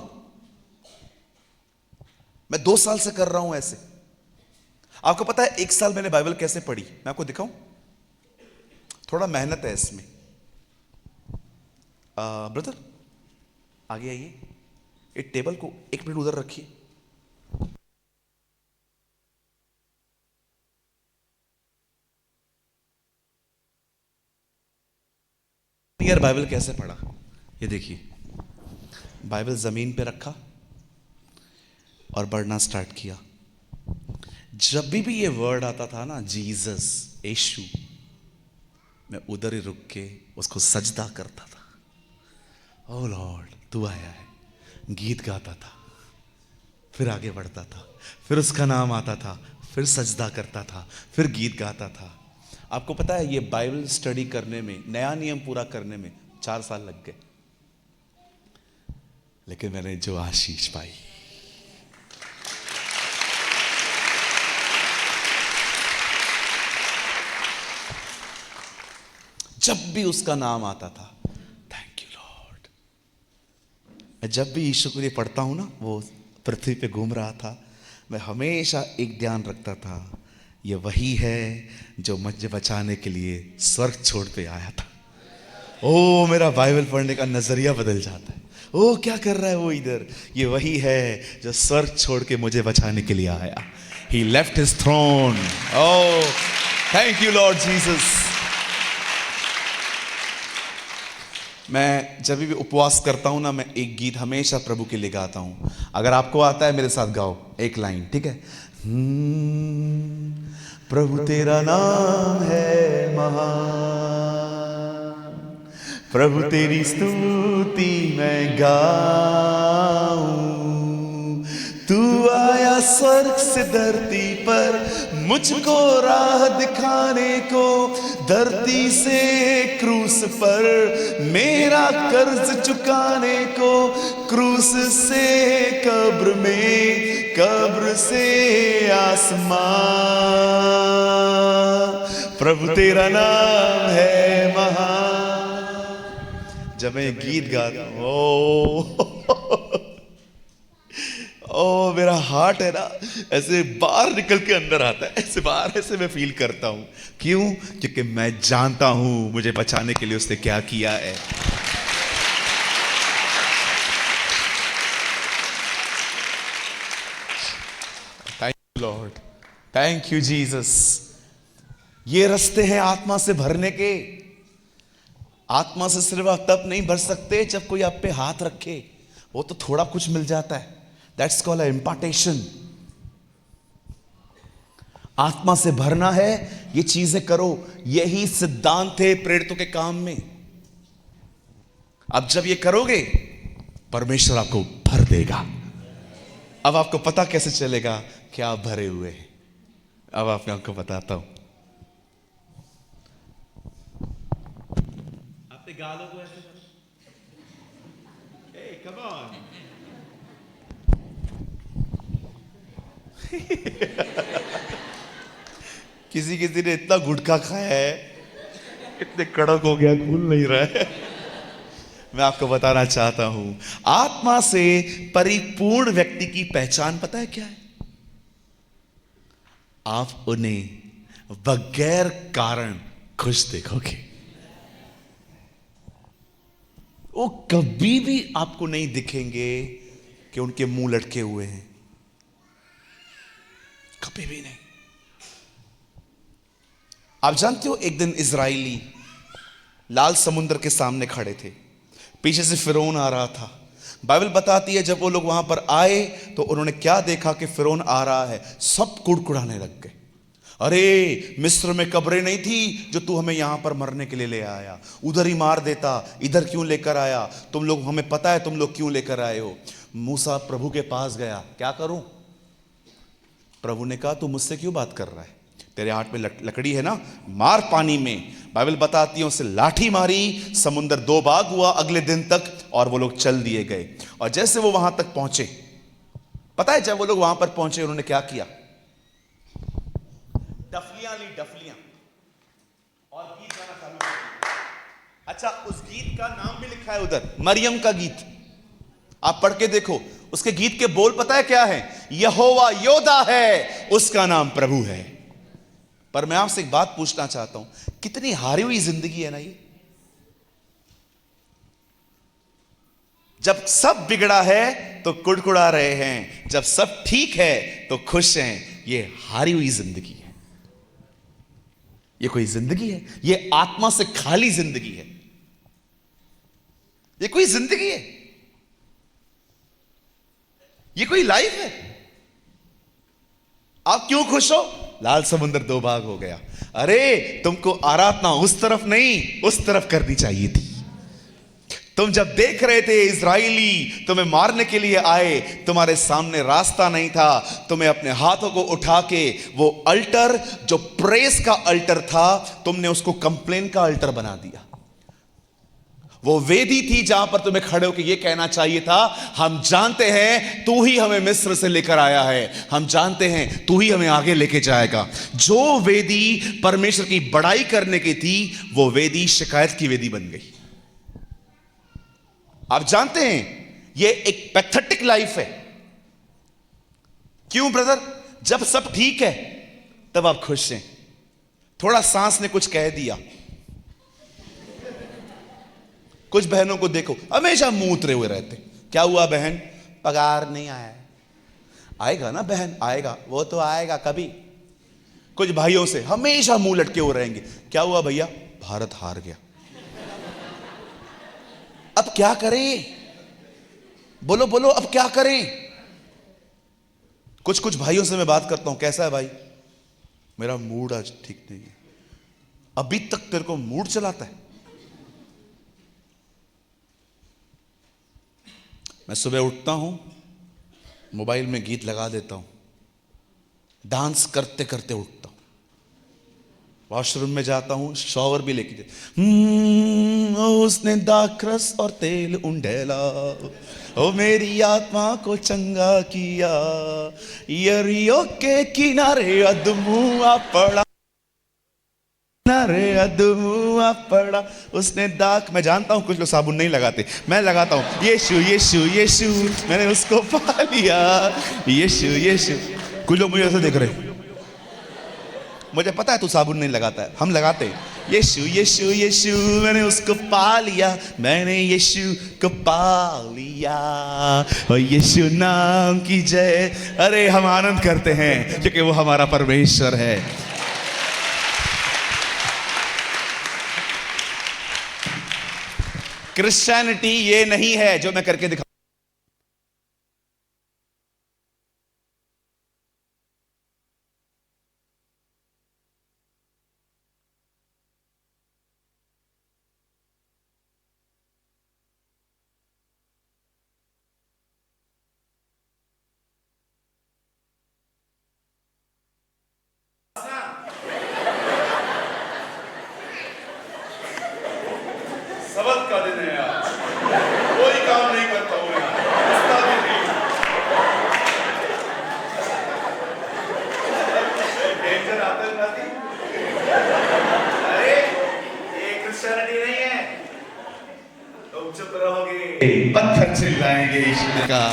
मैं 2 साल से कर रहा हूं ऐसे। आपको पता है 1 साल मैंने बाइबल कैसे पढ़ी, मैं आपको दिखाऊं? थोड़ा मेहनत है इसमें। ब्रदर आगे आइए, एक टेबल को 1 मिनट उधर रखिए। यार बाइबल कैसे पढ़ा, ये देखिए। बाइबल जमीन पे रखा और पढ़ना स्टार्ट किया। जब भी ये वर्ड आता था ना, जीसस, यीशु, मैं उधर ही रुक के उसको सजदा करता था। ओ लॉर्ड तू आया है, गीत गाता था, फिर आगे बढ़ता था, फिर उसका नाम आता था, फिर सजदा करता था, फिर गीत गाता था। आपको पता है ये बाइबल स्टडी करने में, नया नियम पूरा करने में 4 साल लग गए, लेकिन मैंने जो आशीष पाई, जब भी उसका नाम आता था, थैंक यू लॉर्ड। मैं जब भी यीशु के लिए पढ़ता हूं ना, वो पृथ्वी पे घूम रहा था, मैं हमेशा एक ध्यान रखता था, ये वही है जो मुझे बचाने के लिए स्वर्ग छोड़ पे आया था। ओ मेरा बाइबल पढ़ने का नजरिया बदल जाता है। ओ क्या कर रहा है वो इधर, ये वही है जो स्वर्ग छोड़ के मुझे बचाने के लिए आया। He left his throne. Oh, thank you Lord Jesus. मैं जब भी उपवास करता हूं ना, मैं एक गीत हमेशा प्रभु के लिए गाता हूं। अगर आपको आता है मेरे साथ गाओ एक लाइन, ठीक है? प्रभु तेरा नाम है महान, प्रभु तेरी स्तुति मैं गाऊं। तू आया स्वर्ग से धरती पर, मुझको राह दिखाने को, धरती से क्रूस पर मेरा कर्ज चुकाने को, क्रूस से कब्र में, कब्र से आसमां। प्रभु तेरा नाम है महान। जब मैं गीत गाता हूं, हार्ट है ना, ऐसे बाहर निकल के अंदर आता है, ऐसे बाहर ऐसे मैं फील करता हूं। क्यों? क्योंकि मैं जानता हूं मुझे बचाने के लिए उसने क्या किया है। Thank you Lord, thank you Jesus. ये रास्ते हैं आत्मा से भरने के। आत्मा से सिर्फ आप तब नहीं भर सकते जब कोई आप पे हाथ रखे, वो तो थोड़ा कुछ मिल जाता है, दैट्स कॉल्ड इम्पार्टेशन। आत्मा से भरना है, ये चीजें करो। यही सिद्धांत है प्रेरितों के काम में। अब जब ये करोगे, परमेश्वर आपको भर देगा। अब आपको पता कैसे चलेगा कि आप भरे हुए हैं? अब आपको बताता हूं। अपने गालों को ऐसे करो, हे कम ऑन। किसी ने इतना गुटखा खाया है, इतने कड़क हो गया, खुल नहीं रहा है। मैं आपको बताना चाहता हूं, आत्मा से परिपूर्ण व्यक्ति की पहचान पता है क्या है? आप उन्हें बगैर कारण खुश देखोगे। वो कभी भी आपको नहीं दिखेंगे कि उनके मुंह लटके हुए हैं, कभी भी नहीं। आप जानते हो, एक दिन इजराइली लाल समुद्र के सामने खड़े थे, पीछे से फिरौन आ रहा था। बाइबल बताती है जब वो लोग वहां पर आए तो उन्होंने क्या देखा कि फिरौन आ रहा है, सब कुड़कुड़ाने लग गए। अरे, मिस्र में कब्रें नहीं थी जो तू हमें यहां पर मरने के लिए ले आया? उधर ही मार देता, इधर क्यों लेकर आया? तुम लोग, हमें पता है तुम लोग क्यों लेकर आए हो। मूसा प्रभु के पास गया, क्या करूं? प्रभु ने कहा, तू मुझसे क्यों बात कर रहा है? तेरे हाथ में लकड़ी है ना, मार पानी में। बाइबल बताती है उसे लाठी मारी, समुद्र दो भाग हुआ अगले दिन तक, और वो लोग चल दिए गए। और जैसे वो वहां तक पहुंचे, पता है जब वो लोग वहां पर पहुंचे उन्होंने क्या किया? डफलियां ली, डफलियां, और गीत गाना चालू कर दिया। अच्छा, उस गीत का नाम भी लिखा है उधर, मरियम का गीत। आप पढ़ के देखो, उसके गीत के बोल पता है क्या है? यहोवा योद्धा है, उसका नाम प्रभु है। पर मैं आपसे एक बात पूछना चाहता हूं, कितनी हारी हुई जिंदगी है ना ये। जब सब बिगड़ा है तो कुड़कुड़ा रहे हैं, जब सब ठीक है तो खुश हैं। ये हारी हुई जिंदगी है। ये कोई जिंदगी है? ये आत्मा से खाली जिंदगी है। ये कोई जिंदगी है? ये कोई लाइफ है? आप क्यों खुश हो? लाल समुद्र दो भाग हो गया। अरे, तुमको आराधना उस तरफ नहीं, उस तरफ करनी चाहिए थी। तुम जब देख रहे थे इजराइली तुम्हें मारने के लिए आए, तुम्हारे सामने रास्ता नहीं था, तुम्हें अपने हाथों को उठा के वो अल्टर जो प्रेस का अल्टर था, तुमने उसको कंप्लेन का अल्टर बना दिया। वो वेदी थी जहां पर तुम्हें खड़े होकर यह कहना चाहिए था, हम जानते हैं तू ही हमें मिस्र से लेकर आया है, हम जानते हैं तू ही हमें आगे लेके जाएगा। जो वेदी परमेश्वर की बड़ाई करने की थी, वो वेदी शिकायत की वेदी बन गई। आप जानते हैं ये एक पैथेटिक लाइफ है। क्यों ब्रदर? जब सब ठीक है तब आप खुश हैं, थोड़ा सांस ने कुछ कह दिया। कुछ बहनों को देखो, हमेशा मुंह उतरे हुए रहते। क्या हुआ बहन? पगार नहीं आया। आएगा ना बहन, आएगा, वो तो आएगा कभी। कुछ भाइयों से हमेशा मुंह लटके हुए रहेंगे। क्या हुआ भैया? भारत हार गया। अब क्या करें? बोलो बोलो, अब क्या करें? कुछ कुछ भाइयों से मैं बात करता हूं, कैसा है भाई? मेरा मूड आज ठीक नहीं है। अभी तक तेरे को मूड चलाता है? मैं सुबह उठता हूं, मोबाइल में गीत लगा देता हूं, डांस करते करते उठता हूं। वॉशरूम में जाता हूं, शॉवर भी लेके उसने दाखरस और तेल उंडेला, ओ मेरी आत्मा को चंगा किया, यरियो के किनारे अदमुआ पड़ा। ना रे अधुआ पड़ा उसने दाग। मैं जानता हूं कुछ लोग साबुन नहीं लगाते, मैं लगाता हूं। यीशु यीशु यीशु मैंने उसको पा लिया। यीशु यीशु। कुछ लोग मुझे ऐसे देख रहे हैं, मुझे पता है तू साबुन नहीं लगाता है, हम लगाते हैं। यीशु यीशु यीशु मैंने उसको पा लिया, मैंने यीशु को पा लिया, और यीशु नाम की जय। अरे हम आनंद करते हैं क्योंकि वो हमारा परमेश्वर है। क्रिश्चियनिटी ये नहीं है जो मैं करके दिखा। सबक का दिन है आज, कोई काम नहीं करता हूं यार, रास्ता भी नहीं। डेंजर आतंकवादी। अरे ये क्रिश्चियनिटी नहीं है, तुम चुप रहोगे पत्थर चिल्लाएंगे ईश्वर का।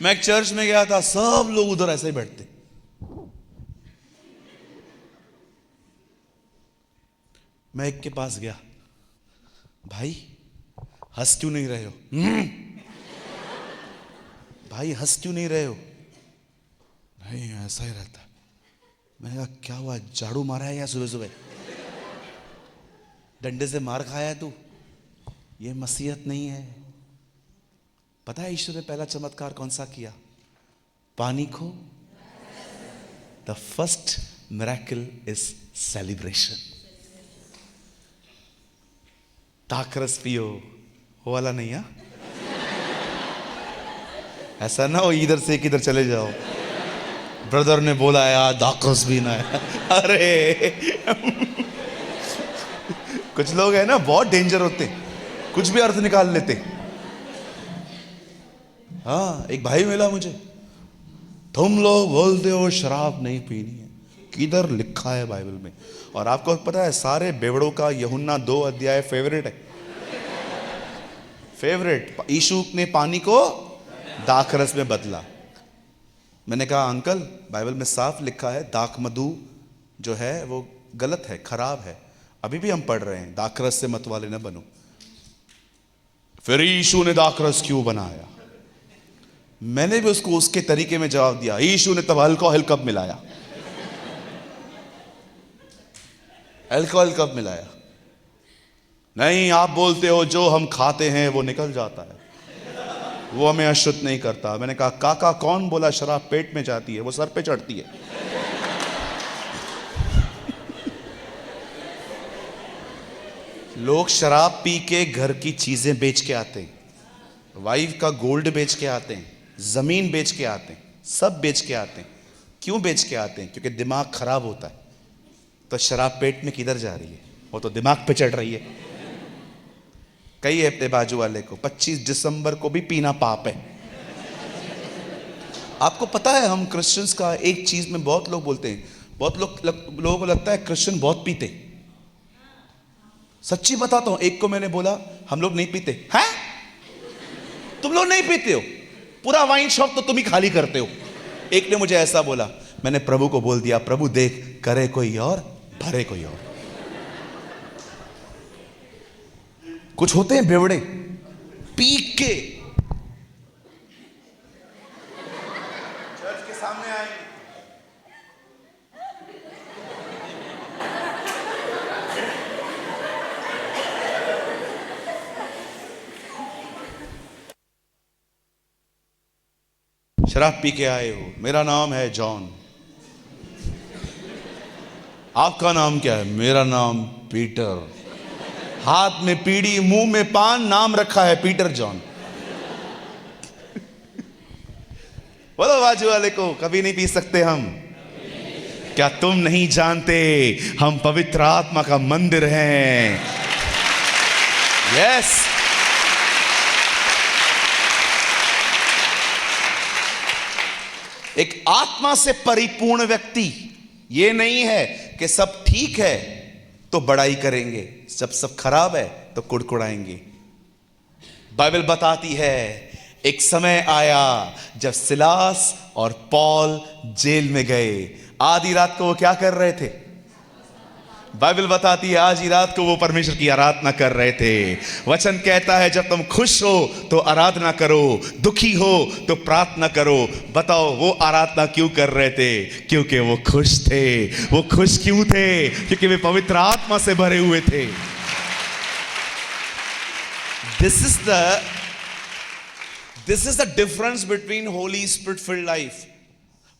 मैं एक चर्च में गया था, सब लोग उधर ऐसे ही बैठते। मैं एक के पास गया, भाई हंस क्यों नहीं रहे हो? भाई हंस क्यों नहीं रहे हो? नहीं ऐसा ही रहता। मैंने कहा क्या हुआ, झाड़ू मारा है या सुबह सुबह डंडे से मार खाया है तू? ये मसीहत नहीं है। पता है ईश्वर ने पहला चमत्कार कौन सा किया? पानी को। The first miracle is celebration. दाखरस पियो, वो वाला नहीं है। ऐसा ना हो इधर से किधर चले जाओ, ब्रदर ने बोला यार दाखरस भी ना है। अरे कुछ लोग है ना बहुत डेंजर होते, कुछ भी अर्थ निकाल लेते। हाँ एक भाई मिला मुझे, तुम लोग बोलते हो शराब नहीं पीनी है, किधर लिखा है बाइबल में? और आपको पता है सारे बेवड़ों का यूहन्ना 2 अध्याय फेवरेट है। फेवरेट। यीशु ने पानी को दाखरस में बदला। मैंने कहा अंकल बाइबल में साफ लिखा है दाख मधु जो है वो गलत है, खराब है। अभी भी हम पढ़ रहे हैं दाखरस से मत वाले न बनो। फिर यीशु ने दाखरस क्यों बनाया? मैंने भी उसको उसके तरीके में जवाब दिया, यीशु ने तब अल्कोहल कब मिलाया? अल्कोहल कब मिलाया? नहीं आप बोलते हो जो हम खाते हैं वो निकल जाता है, वो हमें अशुद्ध नहीं करता। मैंने कहा काका कौन बोला शराब पेट में जाती है, वो सर पे चढ़ती है। लोग शराब पी के घर की चीजें बेच के आते हैं, वाइफ का गोल्ड बेच के आते हैं, जमीन बेच के आते हैं, सब बेच के आते हैं। क्यों बेच के आते हैं? क्योंकि दिमाग खराब होता है। तो शराब पेट में किधर जा रही है? वो तो दिमाग पे चढ़ रही है। कई अपने बाजू वाले को 25 दिसंबर को भी पीना पाप है। आपको पता है हम क्रिश्चियंस का एक चीज में बहुत लोग बोलते हैं, बहुत लोगों को लगता है क्रिश्चियन बहुत पीते। सच्ची बताता हूं, एक को मैंने बोला हम लोग नहीं पीते। हैं? तुम लोग नहीं पीते हो? पूरा वाइन शॉप तो तुम ही खाली करते हो। एक ने मुझे ऐसा बोला, मैंने प्रभु को बोल दिया प्रभु देख करे कोई और भरे कोई और। कुछ होते हैं बेवड़े पी के चर्च के सामने आए। शराब पी के आए हो। मेरा नाम है जॉन। आपका नाम क्या है? मेरा नाम पीटर। हाथ में पीड़ी मुंह में पान, नाम रखा है पीटर जॉन। बोलो बाजू वाले को कभी नहीं पी सकते हम। क्या तुम नहीं जानते हम पवित्र आत्मा का मंदिर हैं? यस। एक आत्मा से परिपूर्ण व्यक्ति ये नहीं है कि सब ठीक है तो बड़ाई करेंगे, जब सब खराब है तो कुड़कुड़ाएंगे। बाइबल बताती है एक समय आया जब सिलास और पौल जेल में गए। आधी रात को वो क्या कर रहे थे? बाइबल बताती है आज ही रात को वो परमेश्वर की आराधना कर रहे थे। वचन कहता है जब तुम खुश हो तो आराधना करो, दुखी हो तो प्रार्थना करो। बताओ वो आराधना क्यों कर रहे थे? क्योंकि वो खुश थे। वो खुश क्यों थे? क्योंकि वे पवित्र आत्मा से भरे हुए थे। This is the difference between Holi spirit field life.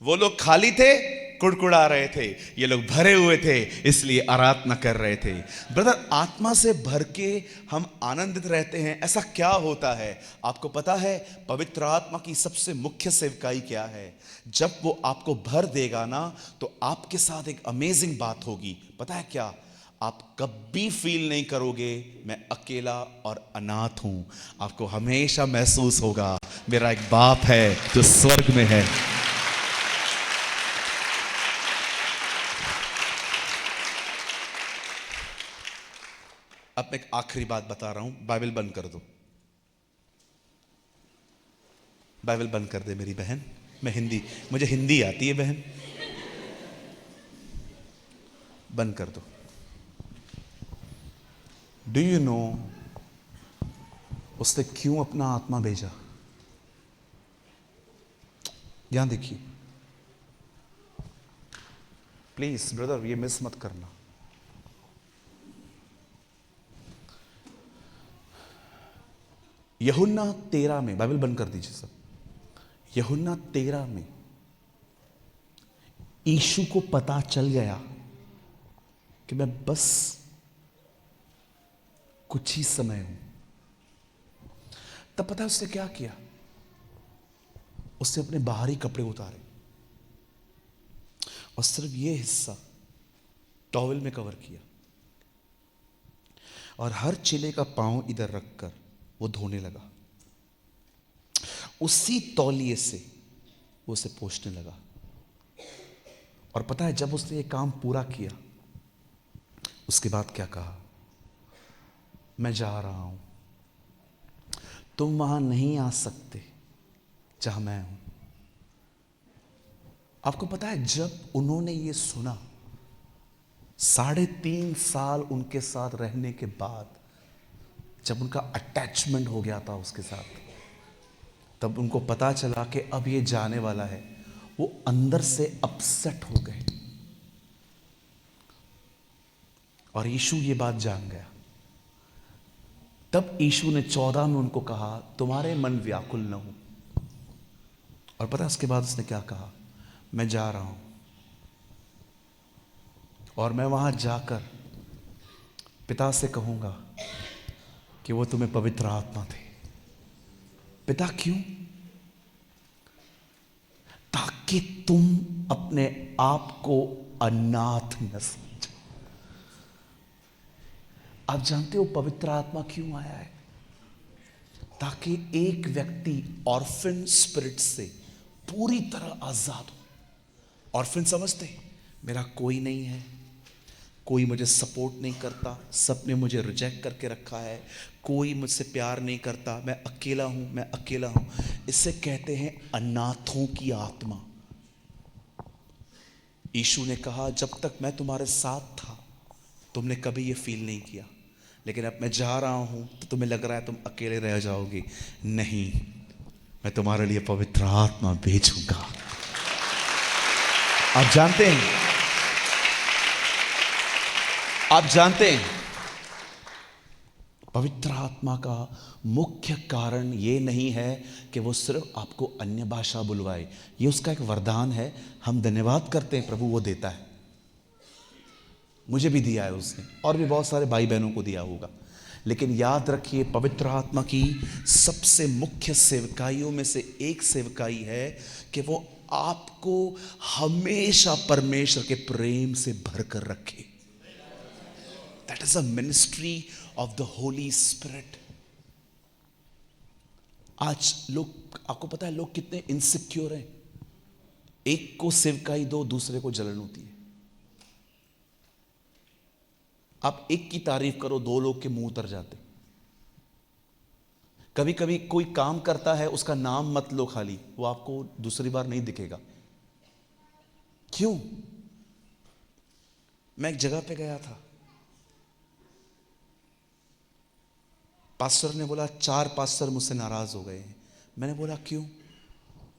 वो लोग खाली थे, कुड़कुड़ा रहे थे, ये लोग भरे हुए थे इसलिए आराधना कर रहे थे। ब्रदर, आत्मा से भर के हम आनंदित रहते हैं, ऐसा क्या होता है? आपको पता है पवित्र आत्मा की सबसे मुख्य सेवकाई क्या है? जब वो आपको भर देगा ना तो आपके साथ एक अमेजिंग बात होगी। पता है क्या? आप कभी फील नहीं करोगे मैं अकेला और अनाथ हूं। आपको हमेशा महसूस होगा मेरा एक बाप है जो स्वर्ग में है। अब मैं एक आखिरी बात बता रहा हूं, बाइबल बंद कर दो। बाइबल बंद कर दे मेरी बहन। मुझे हिंदी आती है बहन। बंद कर दो। डू यू नो उसने क्यों अपना आत्मा भेजा? यहां देखिए प्लीज ब्रदर, ये मिस मत करना। यूहन्ना 13 में, बाइबल बंद कर दीजिए सब। यूहन्ना 13 में यीशु को पता चल गया कि मैं बस कुछ ही समय हूं। तब पता है उसने क्या किया? उसने अपने बाहरी कपड़े उतारे और सिर्फ ये हिस्सा टॉवेल में कवर किया और हर चेले का पांव इधर रखकर वो धोने लगा। उसी तौलिए से वो उसे पोंछने लगा। और पता है जब उसने ये काम पूरा किया उसके बाद क्या कहा? मैं जा रहा हूं, तुम वहां नहीं आ सकते जहां मैं हूं। आपको पता है जब उन्होंने ये सुना, 3.5 साल उनके साथ रहने के बाद जब उनका अटैचमेंट हो गया था उसके साथ, तब उनको पता चला कि अब ये जाने वाला है। वो अंदर से अपसेट हो गए और यीशु ये बात जान गया। तब यीशु ने 14 में उनको कहा तुम्हारे मन व्याकुल न हो। और पता है उसके बाद उसने क्या कहा? मैं जा रहा हूं और मैं वहां जाकर पिता से कहूंगा कि वो तुम्हें पवित्र आत्मा दे। पिता क्यों? ताकि तुम अपने आप को अनाथ न समझो। आप जानते हो पवित्र आत्मा क्यों आया है? ताकि एक व्यक्ति ऑर्फन स्पिरिट से पूरी तरह आजाद हो। ऑर्फन समझते? मेरा कोई नहीं है, कोई मुझे सपोर्ट नहीं करता, सबने मुझे रिजेक्ट करके रखा है, कोई मुझसे प्यार नहीं करता, मैं अकेला हूं, मैं अकेला हूं। इसे कहते हैं अनाथों की आत्मा। यीशु ने कहा जब तक मैं तुम्हारे साथ था तुमने कभी ये फील नहीं किया, लेकिन अब मैं जा रहा हूं तो तुम्हें लग रहा है तुम अकेले रह जाओगे। नहीं, मैं तुम्हारे लिए पवित्र आत्मा भेजूंगा। आप जानते हैं पवित्र आत्मा का मुख्य कारण ये नहीं है कि वो सिर्फ आपको अन्य भाषा बुलवाए। ये उसका एक वरदान है। हम धन्यवाद करते हैं, प्रभु वो देता है। मुझे भी दिया है उसने, और भी बहुत सारे भाई बहनों को दिया होगा। लेकिन याद रखिए पवित्र आत्मा की सबसे मुख्य सेवकाइयों में से एक सेवकाई है कि वो आपको हमेशा परमेश्वर के प्रेम से भरकर रखे। That is a ministry of the Holy Spirit. आज लोग, आपको पता है लोग कितने इनसिक्योर हैं। एक को सिवकाई दो, दूसरे को जलन होती है। आप एक की तारीफ करो, दो लोग के मुंह उतर जाते। कभी कभी कोई काम करता है, उसका नाम मत लो खाली, वो आपको दूसरी बार नहीं दिखेगा। क्यों? मैं एक जगह पे गया था, पास्टर ने बोला 4 पास्टर मुझसे नाराज हो गए हैं। मैंने बोला क्यों?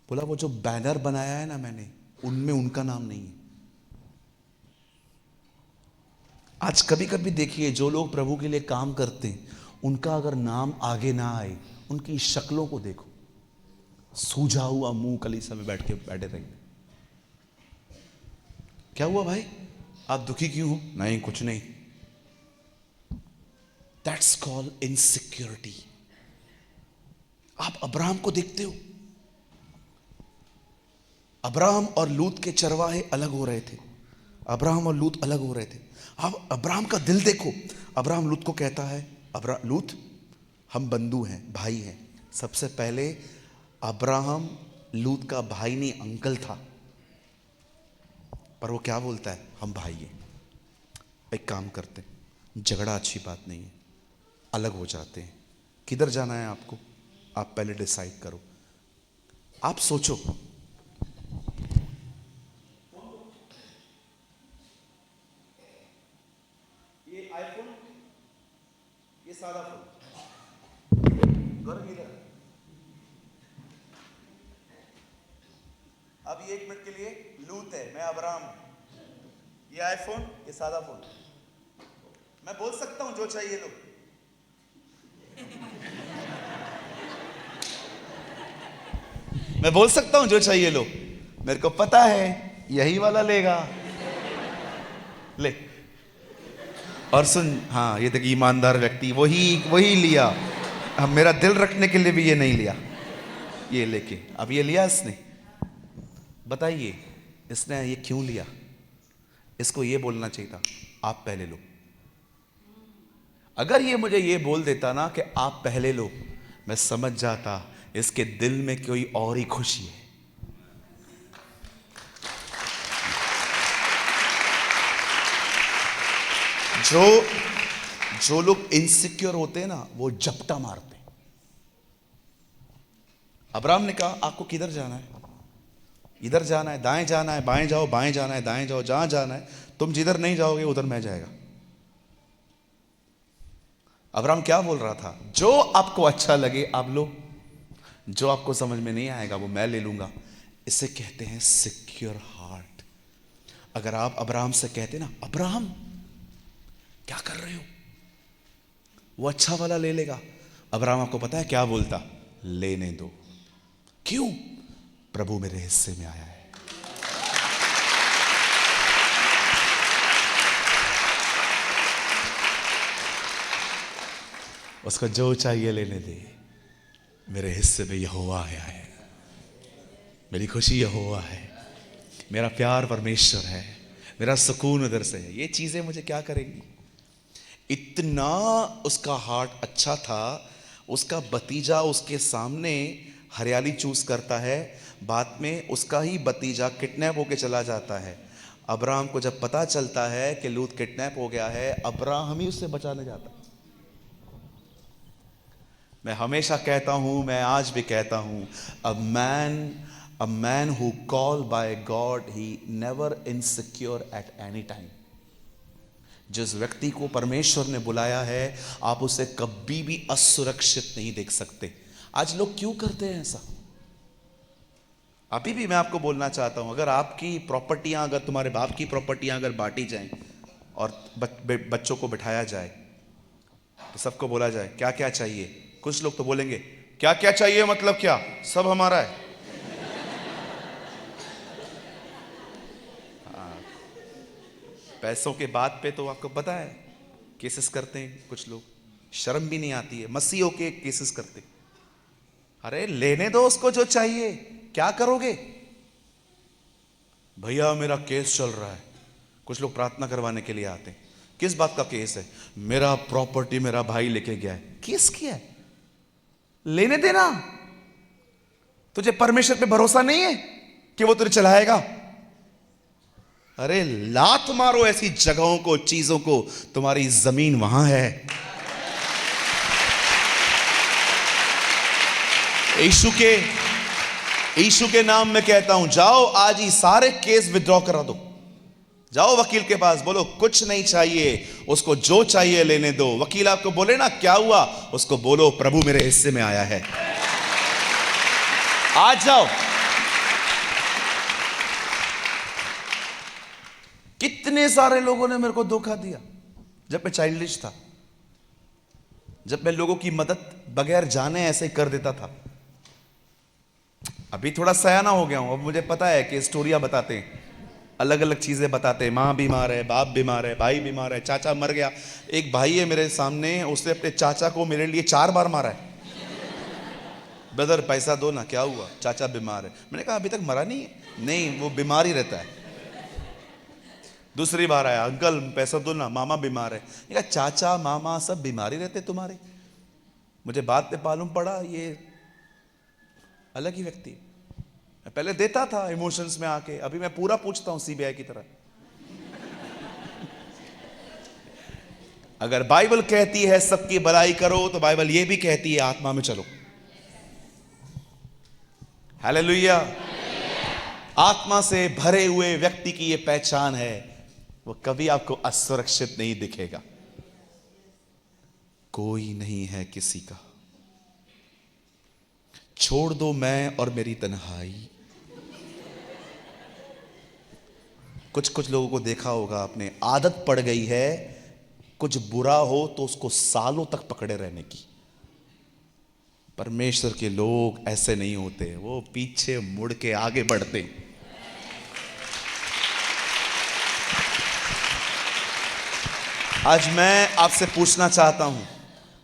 बोला वो जो बैनर बनाया है ना मैंने, उनमें उनका नाम नहीं है। आज कभी कभी देखिए, जो लोग प्रभु के लिए काम करते हैं, उनका अगर नाम आगे ना आए, उनकी शक्लों को देखो, सूझा हुआ मुंह कलीसिया में बैठे रहेंगे। क्या हुआ भाई, आप दुखी क्यों हो? नहीं कुछ नहीं। That's called insecurity. आप अब्राहम को देखते हो, अब्राहम और लूत के चरवाहे अलग हो रहे थे। अब्राहम और लूत अलग हो रहे थे। अब अब्राहम का दिल देखो। अब्राहम लूत को कहता है, लूत हम बंधु हैं, भाई हैं। सबसे पहले अब्राहम लूत का भाई नहीं, अंकल था, पर वो क्या बोलता है, हम भाई हैं। एक काम करते हैं, झगड़ा अच्छी बात नहीं है, अलग हो जाते हैं। किधर जाना है आपको, आप पहले डिसाइड करो। आप सोचो, ये आईफोन, ये सादा फोन, अब ये 1 मिनट के लिए लूत है, मैं अब्राहम। ये आईफोन, ये सादा फोन। मैं बोल सकता हूं जो चाहिए लो। मैं बोल सकता हूं जो चाहिए लो, मेरे को पता है यही वाला लेगा, ले। और सुन, हाँ ये देखिए ईमानदार व्यक्ति, वही लिया। अब मेरा दिल रखने के लिए भी ये नहीं लिया, ये लेके अब ये लिया इसने। बताइए इसने ये क्यों लिया? इसको ये बोलना चाहिए था, आप पहले लो। अगर ये मुझे ये बोल देता ना कि आप पहले लो, मैं समझ जाता इसके दिल में कोई और ही खुशी है। जो लोग इनसिक्योर होते हैं ना, वो झपटा मारते हैं। अब्राहम ने कहा आपको किधर जाना है? इधर जाना है, दाएं जाना है, बाएं जाओ, बाएं जाना है, दाएं जाओ, जहां जाना है। तुम जिधर नहीं जाओगे उधर मैं जाएगा। अब्राहम क्या बोल रहा था? जो आपको अच्छा लगे आप लो, जो आपको समझ में नहीं आएगा वो मैं ले लूंगा। इसे कहते हैं सिक्योर हार्ट। अगर आप अब्राहम से कहते ना, अब्राहम क्या कर रहे हो, वो अच्छा वाला ले लेगा। अब्राहम आपको पता है क्या बोलता? लेने दो। क्यों? प्रभु मेरे हिस्से में आया है। उसको जो चाहिए लेने दे, मेरे हिस्से में यहोवा आया है, मेरी खुशी यहोवा है, मेरा प्यार परमेश्वर है, मेरा सुकून उधर से है। ये चीजें मुझे क्या करेंगी? इतना उसका हार्ट अच्छा था, उसका भतीजा उसके सामने हरियाली चूस करता है, बाद में उसका ही भतीजा किडनैप होके चला जाता है। अब्राहम को जब पता चलता है कि लूत किडनैप हो गया है, अब्राहम ही उससे बचाने जाता। मैं हमेशा कहता हूं, मैं आज भी कहता हूं, a man who called by God, he never insecure at any time. जिस व्यक्ति को परमेश्वर ने बुलाया है, आप उसे कभी भी असुरक्षित नहीं देख सकते। आज लोग क्यों करते हैं ऐसा? अभी भी मैं आपको बोलना चाहता हूं, अगर आपकी प्रॉपर्टियां, अगर तुम्हारे बाप की प्रॉपर्टियां अगर बांटी जाएं और बच्चों को बिठाया जाए, तो सबको बोला जाए क्या क्या चाहिए। कुछ लोग तो बोलेंगे क्या क्या चाहिए मतलब क्या, सब हमारा है। पैसों के बात पे तो आपको पता है केसेस करते हैं कुछ लोग, शर्म भी नहीं आती है, मसीहों के केसेस करते। अरे लेने दो उसको जो चाहिए, क्या करोगे? भैया मेरा केस चल रहा है। कुछ लोग प्रार्थना करवाने के लिए आते हैं, किस बात का केस है? मेरा प्रॉपर्टी मेरा भाई लेके गया है। केस किया है, लेने देना। तुझे परमेश्वर पे भरोसा नहीं है? कि वो तुझे चलाएगा? अरे लात मारो ऐसी जगहों को, चीजों को, तुम्हारी जमीन वहां है। यीशु के नाम में कहता हूं, जाओ आज ही सारे केस विड्रॉ करा दो। जाओ वकील के पास, बोलो कुछ नहीं चाहिए, उसको जो चाहिए लेने दो। वकील आपको बोले ना क्या हुआ, उसको बोलो प्रभु मेरे हिस्से में आया है, आज जाओ। कितने सारे लोगों ने मेरे को धोखा दिया जब मैं चाइल्डिश था, जब मैं लोगों की मदद बगैर जाने ऐसे कर देता था। अभी थोड़ा सयाना हो गया हूं, अब मुझे पता है कि स्टोरियां बताते हैं, अलग अलग चीजें बताते हैं। माँ बीमार है, बाप बीमार है, भाई बीमार है, चाचा मर गया। एक भाई है मेरे सामने, उसने अपने चाचा को मेरे लिए 4 बार मारा है। ब्रदर पैसा दो ना, क्या हुआ, चाचा बीमार है। मैंने कहा अभी तक मरा नहीं है। नहीं, वो बीमार ही रहता है। दूसरी बार आया, अंकल पैसा दो ना, मामा बीमार है। कहा चाचा मामा सब बीमार ही रहते तुम्हारे। मुझे बाद में मालूम पड़ा ये अलग ही व्यक्ति। मैं पहले देता था इमोशंस में आके, अभी मैं पूरा पूछता हूं सीबीआई की तरह। अगर बाइबल कहती है सबकी भलाई करो, तो बाइबल ये भी कहती है आत्मा में चलो। हालेलुया। आत्मा से भरे हुए व्यक्ति की यह पहचान है, वो कभी आपको असुरक्षित नहीं दिखेगा। कोई नहीं है किसी का, छोड़ दो मैं और मेरी तन्हाई। कुछ कुछ लोगों को देखा होगा आपने, आदत पड़ गई है कुछ बुरा हो तो उसको सालों तक पकड़े रहने की। परमेश्वर के लोग ऐसे नहीं होते, वो पीछे मुड़ के आगे बढ़ते। आज मैं आपसे पूछना चाहता हूं,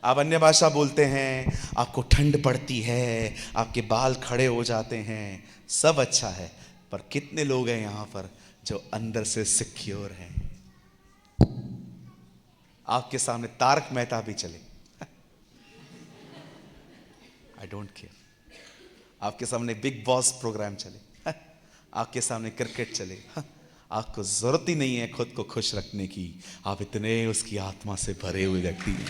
आप अन्य भाषा बोलते हैं, आपको ठंड पड़ती है, आपके बाल खड़े हो जाते हैं, सब अच्छा है, पर कितने लोग हैं यहां पर जो अंदर से सिक्योर हैं? आपके सामने तारक मेहता भी चले, आई डोंट केयर। आपके सामने बिग बॉस प्रोग्राम चले, आपके सामने क्रिकेट चले, आपको जरूरत ही नहीं है खुद को खुश रखने की। आप इतने उसकी आत्मा से भरे हुए व्यक्ति हैं।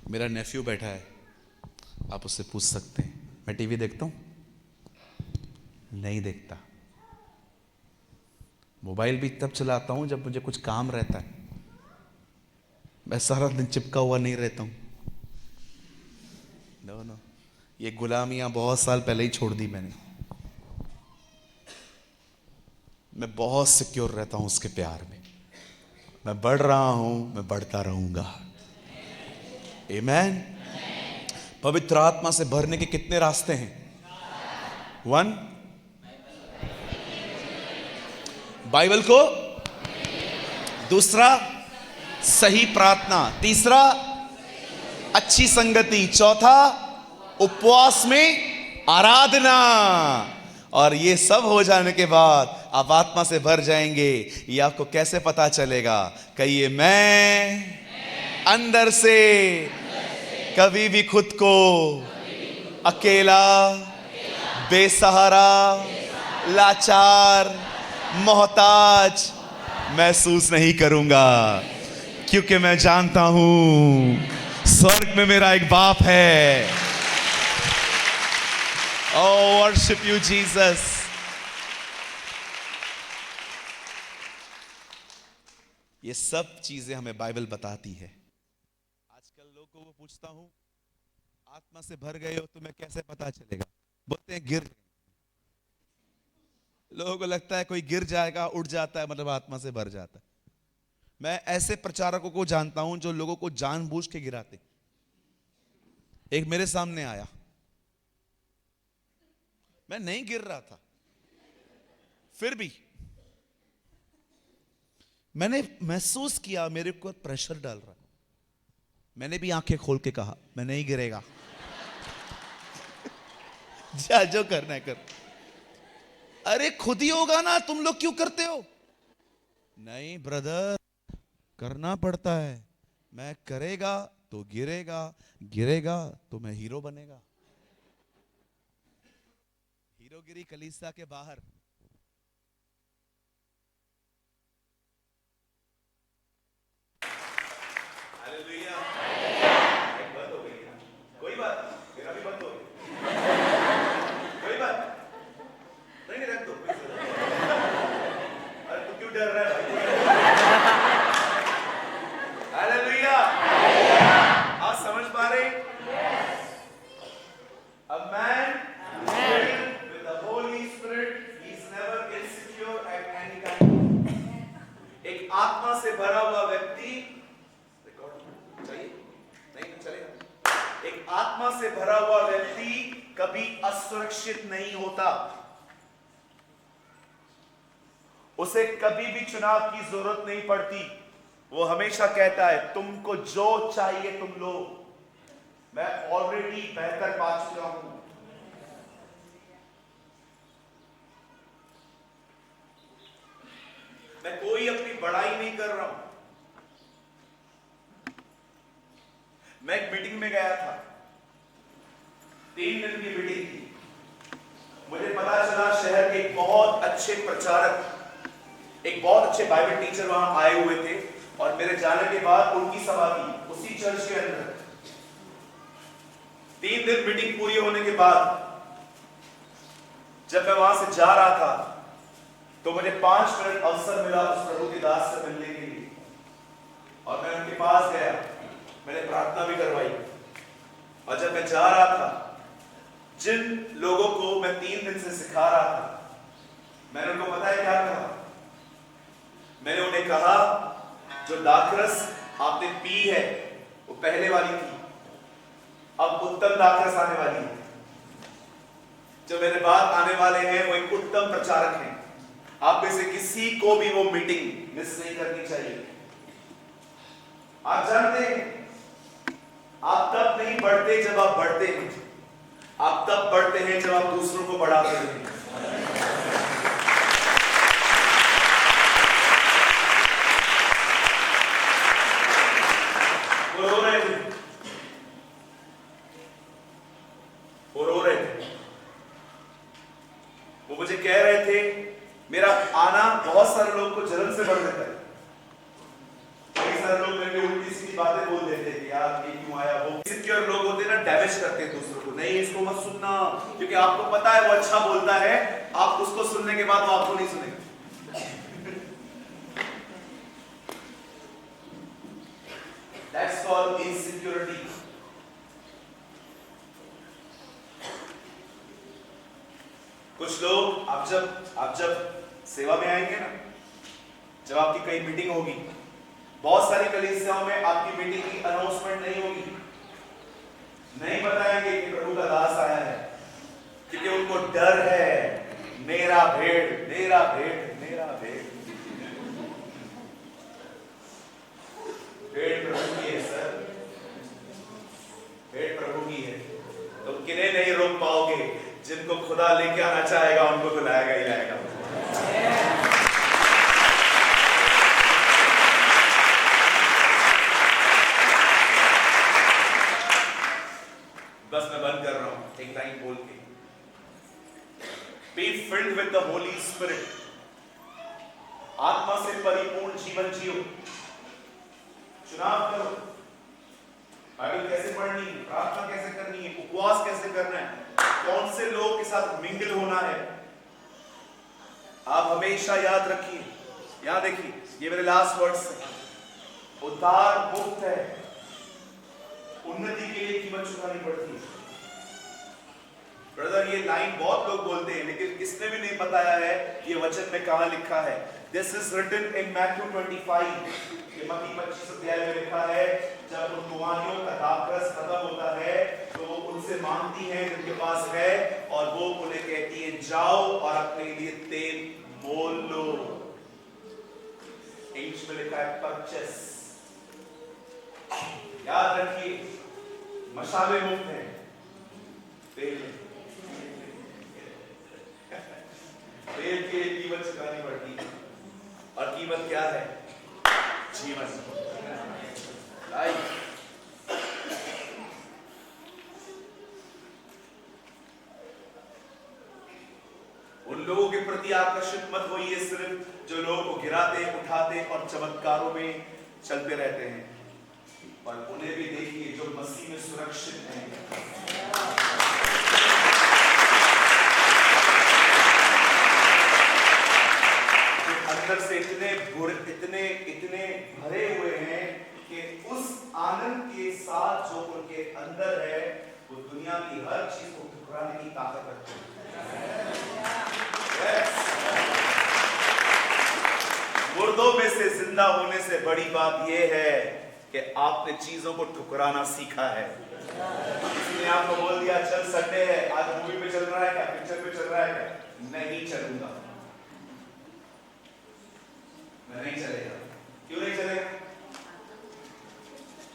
मेरा नेफ्यू बैठा है, आप उससे पूछ सकते हैं, मैं टीवी देखता हूं? नहीं देखता। मोबाइल भी तब चलाता हूं जब मुझे कुछ काम रहता है, मैं सारा दिन चिपका हुआ नहीं रहता हूं। नो नो, ये गुलामियां बहुत साल पहले ही छोड़ दी मैंने। मैं बहुत सिक्योर रहता हूं उसके प्यार में। मैं बढ़ रहा हूं, मैं बढ़ता रहूंगा। आमीन। पवित्र आत्मा से भरने के कितने रास्ते हैं? 1, बाइबल को, दूसरा सही प्रार्थना, तीसरा अच्छी संगति, चौथा उपवास में आराधना। और ये सब हो जाने के बाद आप आत्मा से भर जाएंगे। ये आपको कैसे पता चलेगा? कहिए, मैं अंदर से कभी भी खुद को अकेला, बेसहारा, लाचार, मोहताज महसूस नहीं करूंगा, क्योंकि मैं जानता हूं स्वर्ग में मेरा एक बाप है। ओह, वर्शिप यू जीसस। ये सब चीजें हमें बाइबल बताती है। आजकल लोगों को पूछता हूं, आत्मा से भर गए हो तुम्हें कैसे पता चलेगा? बोलते हैं गिर। लोगों को लगता है कोई गिर जाएगा उठ जाता है मतलब आत्मा से भर जाता है। मैं ऐसे प्रचारकों को जानता हूं जो लोगों को जानबूझ के गिराते। एक मेरे सामने आया, मैं नहीं गिर रहा था, फिर भी मैंने महसूस किया मेरे को प्रेशर डाल रहा। मैंने भी आंखें खोल के कहा, मैं नहीं गिरेगा। जा, जो करना है कर। अरे खुद ही होगा ना, तुम लोग क्यों करते हो? नहीं ब्रदर, करना पड़ता है। मैं करेगा तो गिरेगा, गिरेगा तो मैं हीरो बनेगा। हीरोगिरी कलीसिया के बाहर। हालेलुया। बंद हो गई, कोई बात नहीं, मेरा भी बंद हो गया, कोई बात नहीं, नहीं रख दो। अरे तू क्यों डर रहा है भाई? हालेलुया। आप समझ पा रहे? A man filled with the Holy Spirit is never insecure at any time. एक आत्मा से भरा हुआ व्यक्ति, रिकॉर्ड चाहिए? नहीं चलेगा। एक आत्मा से भरा हुआ व्यक्ति कभी असुरक्षित नहीं होता। उसे कभी भी चुनाव की जरूरत नहीं पड़ती। वो हमेशा कहता है तुमको जो चाहिए तुम लो, मैं ऑलरेडी बेहतर पा चुका हूं। मैं कोई अपनी बड़ाई नहीं कर रहा हूं। मैं एक मीटिंग में गया था, 3 दिन की मीटिंग थी। मुझे पता चला शहर के एक बहुत अच्छे प्रचारक, एक बहुत अच्छे बाइबल टीचर वहां आए हुए थे, और मेरे जाने के बाद उनकी सभा थी उसी चर्च के अंदर। 3 दिन मीटिंग पूरी होने के बाद जब मैं वहां से जा रहा था तो मुझे 5 मिनट अवसर मिला उस प्रभु के दास से मिलने के लिए, और मैं उनके पास गया। मैंने प्रार्थना भी करवाई, और जब मैं जा रहा था, जिन लोगों को मैं 3 दिन से सिखा रहा था, मैंने उनको पता है क्या कहा? मैंने उन्हें कहा जो दाखरस आपने पी है वो पहले वाली थी, अब उत्तम दाखरस आने वाली है। जो मेरे बाद आने वाले हैं वो एक उत्तम प्रचारक हैं। आप में से किसी को भी वो मीटिंग मिस नहीं करनी चाहिए। आप जानते हैं, आप तब नहीं बढ़ते जब आप बढ़ते हैं, आप तब बढ़ते हैं जब आप दूसरों को बढ़ाते हैं। वो रो रहे थे, वो रो रहे थे। वो मुझे कह रहे थे मेरा आना बहुत सारे लोग को जलन से भर देता है। कई सारे लोग मेरे को उल्टी सीधी बातें बोल देते हैं, यार ये क्यों आया? वो इनसिक्योर लोग होते हैं ना, डैमेज करते हैं दूसरों को। नहीं, इसको मत सुनना, क्योंकि आपको पता है वो अच्छा बोलता है, आप उसको सुनने के बाद वो आपको नहीं सुनेगा। That's called insecurity. कुछ लोग आप जब सेवा में आएंगे ना, जब आपकी कई मीटिंग होगी, बहुत सारी कलीसियाओं में आपकी मीटिंग की अनाउंसमेंट नहीं होगी, नहीं बताएंगे कि प्रभु का दास आया है, क्योंकि उनको डर है, मेरा भेड़, मेरा भेड़, मेरा भेड़। भेड़ प्रभु की है सर, भेड़ प्रभु की है। तो किन्हें नहीं रोक पाओगे? जिनको खुदा लेके आना चाहेगा उनको तो लाएगा ही लाएगा। बस मैं बंद कर रहा हूं एक लाइन बोल के, be filled with the Holi spirit. आत्मा से परिपूर्ण जीवन जियो। चुनाव करो, बाइबल कैसे पढ़नी है, प्रार्थना कैसे करनी है, उपवास कैसे करना है, कौन से लोग के साथ मिंगल होना है। आप हमेशा याद रखिए, यहां देखिए, ये मेरे लास्ट वर्ड्स हैं। उद्धार मुफ्त है, उन्नति के लिए कीमत चुकानी पड़ती है। ब्रदर, ये लाइन बहुत लोग बोलते हैं, लेकिन किसने भी नहीं बताया है ये वचन में कहां लिखा है। This is written in Matthew 25, ये मत्ती 25 अध्याय में लिखा है। जब उन कुंवारियों का दाखरस खत्म होता है तो वो उनसे मांगती हैं जिनके पास है, और वो उन्हें कहती है जाओ और अपने लिए तेल मोल लो। इंग्लिश में लिखा है परचेस। याद रखिए, मसाले मुफ्त हैं, तेल के लिए कीमत चुकानी पड़ती है, और कीमत क्या है? जीवन, लाइफ। लोगों के प्रति आकर्षित मत होइए सिर्फ जो लोगों को गिराते, उठाते और चमत्कारों में चलते रहते हैं, और उन्हें भी देखिए जो मसीह में सुरक्षित हैं। अंदर से इतने इतने भरे हुए हैं कि उस आनंद के साथ जो उनके अंदर है वो दुनिया की हर चीज को ठुकराने की ताकत रखते हैं। मुर्दों में से जिंदा होने से बड़ी बात यह है कि आपने चीजों को ठुकराना सीखा है। किसी ने आपको बोल दिया चल संडे है, आज मूवी पे चल रहा है क्या, पिक्चर पे चल रहा है क्या? नहीं चलूंगा, मैं नहीं चलेगा। क्यों नहीं चलेगा?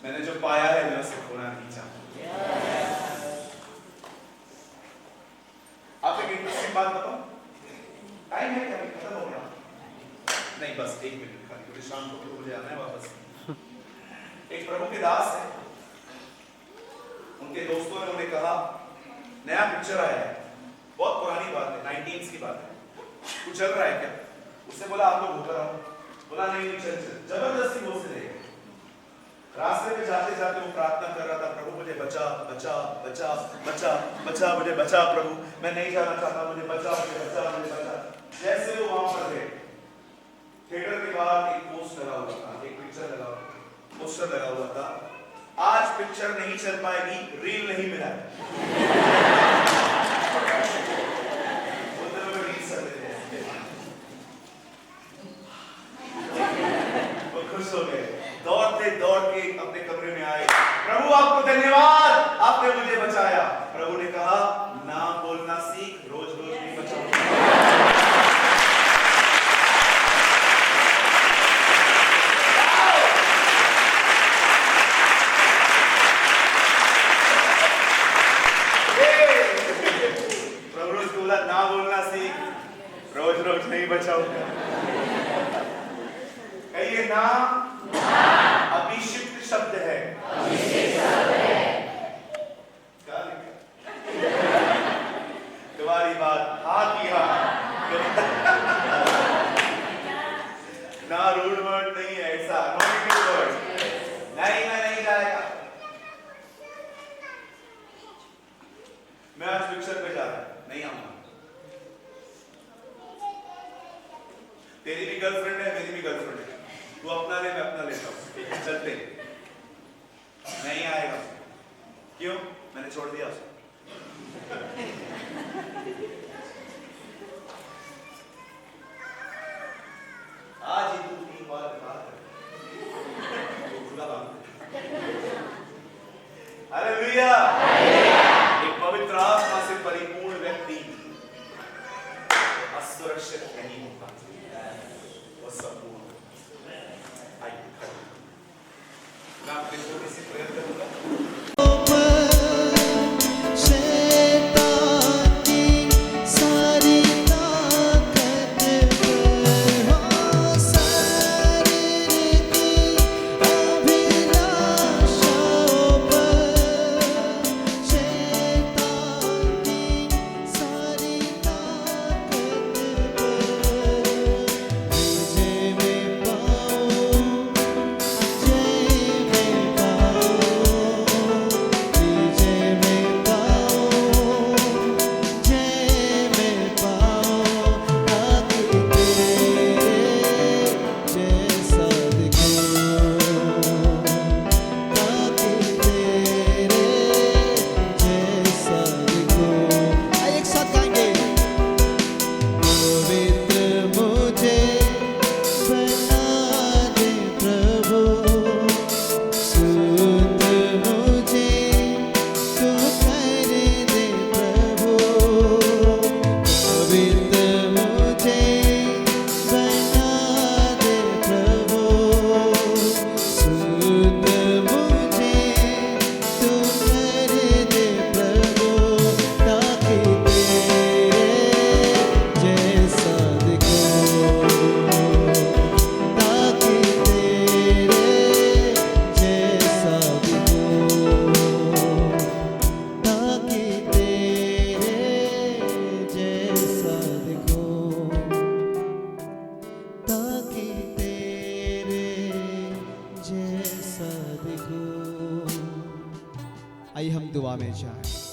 मैंने जो पाया है मैं उसे खोना नहीं चाहता। आप एक इंटरेस्टिंग बात बताओ, टाइम है क्या, खत्म हो गया? नहीं, बस 1 मिनट खाली, क्योंकि शाम को मुझे आना है वापस। एक प्रभु के दास है, उनके दोस्तों ने उन्हें कहा नया पिक्चर आया है, बहुत पुरानी बात है, 19s की बात है, कुछ चल रहा है क्या? उसने बोला आप लोग होकर आओ। बोला नहीं नहीं चल चल, जबरदस्ती वो से ले गए। रास्ते में जाते जाते वो प्रार्थना कर रहा था, प्रभु मुझे बचा बचा बचा बचा बचा, मुझे बचा प्रभु, मैं नहीं जाना चाहता, मुझे बचा मुझे बचा मुझे बचा। जैसे वो वहां पर गए, थिएटर के बाहर एक पोस्ट लगा हुआ था, एक पिक्चर लगा पोस्टर लगा हुआ था, आज पिक्चर नहीं चल पाएगी, रील नहीं मिला। खुश हो गए, दौड़ते दौड़ के अपने कमरे में आए, प्रभु आपको धन्यवाद, आपने मुझे बचाया। प्रभु ने कहा ना बोलना सीख, रोज रोज नहीं बचाऊंगा। प्रभु ने बोला ना बोलना सीख, रोज रोज नहीं बचाऊंगा। कहिए ना अभिषिक्त शब्द है। क्या लिखा? तुम्हारी बात हाथ की हाथ। ना रूड वर्ड नहीं है, ऐसा नॉमिनल वर्ड नहीं, मैं नहीं जाएगा। मैं आज पिक्चर पे जा रहा हूं, नहीं आऊंगा। तेरी भी गर्लफ्रेंड है, मेरी भी गर्लफ्रेंड है, तू अपना ले मैं अपना लेता हूं, चलते। नहीं आएगा। क्यों? मैंने छोड़ दिया उसे। आज ही तू 3 बार बात कर, खुला बात। हालेलुया। एक पवित्र आत्मा से परिपूर्ण व्यक्ति असुरक्षित नहीं होता, वो संपूर्ण। मैं आपके छोटी सी प्रेयर करूंगा। जैसा देखो। आइए हम दुआ में जाएं।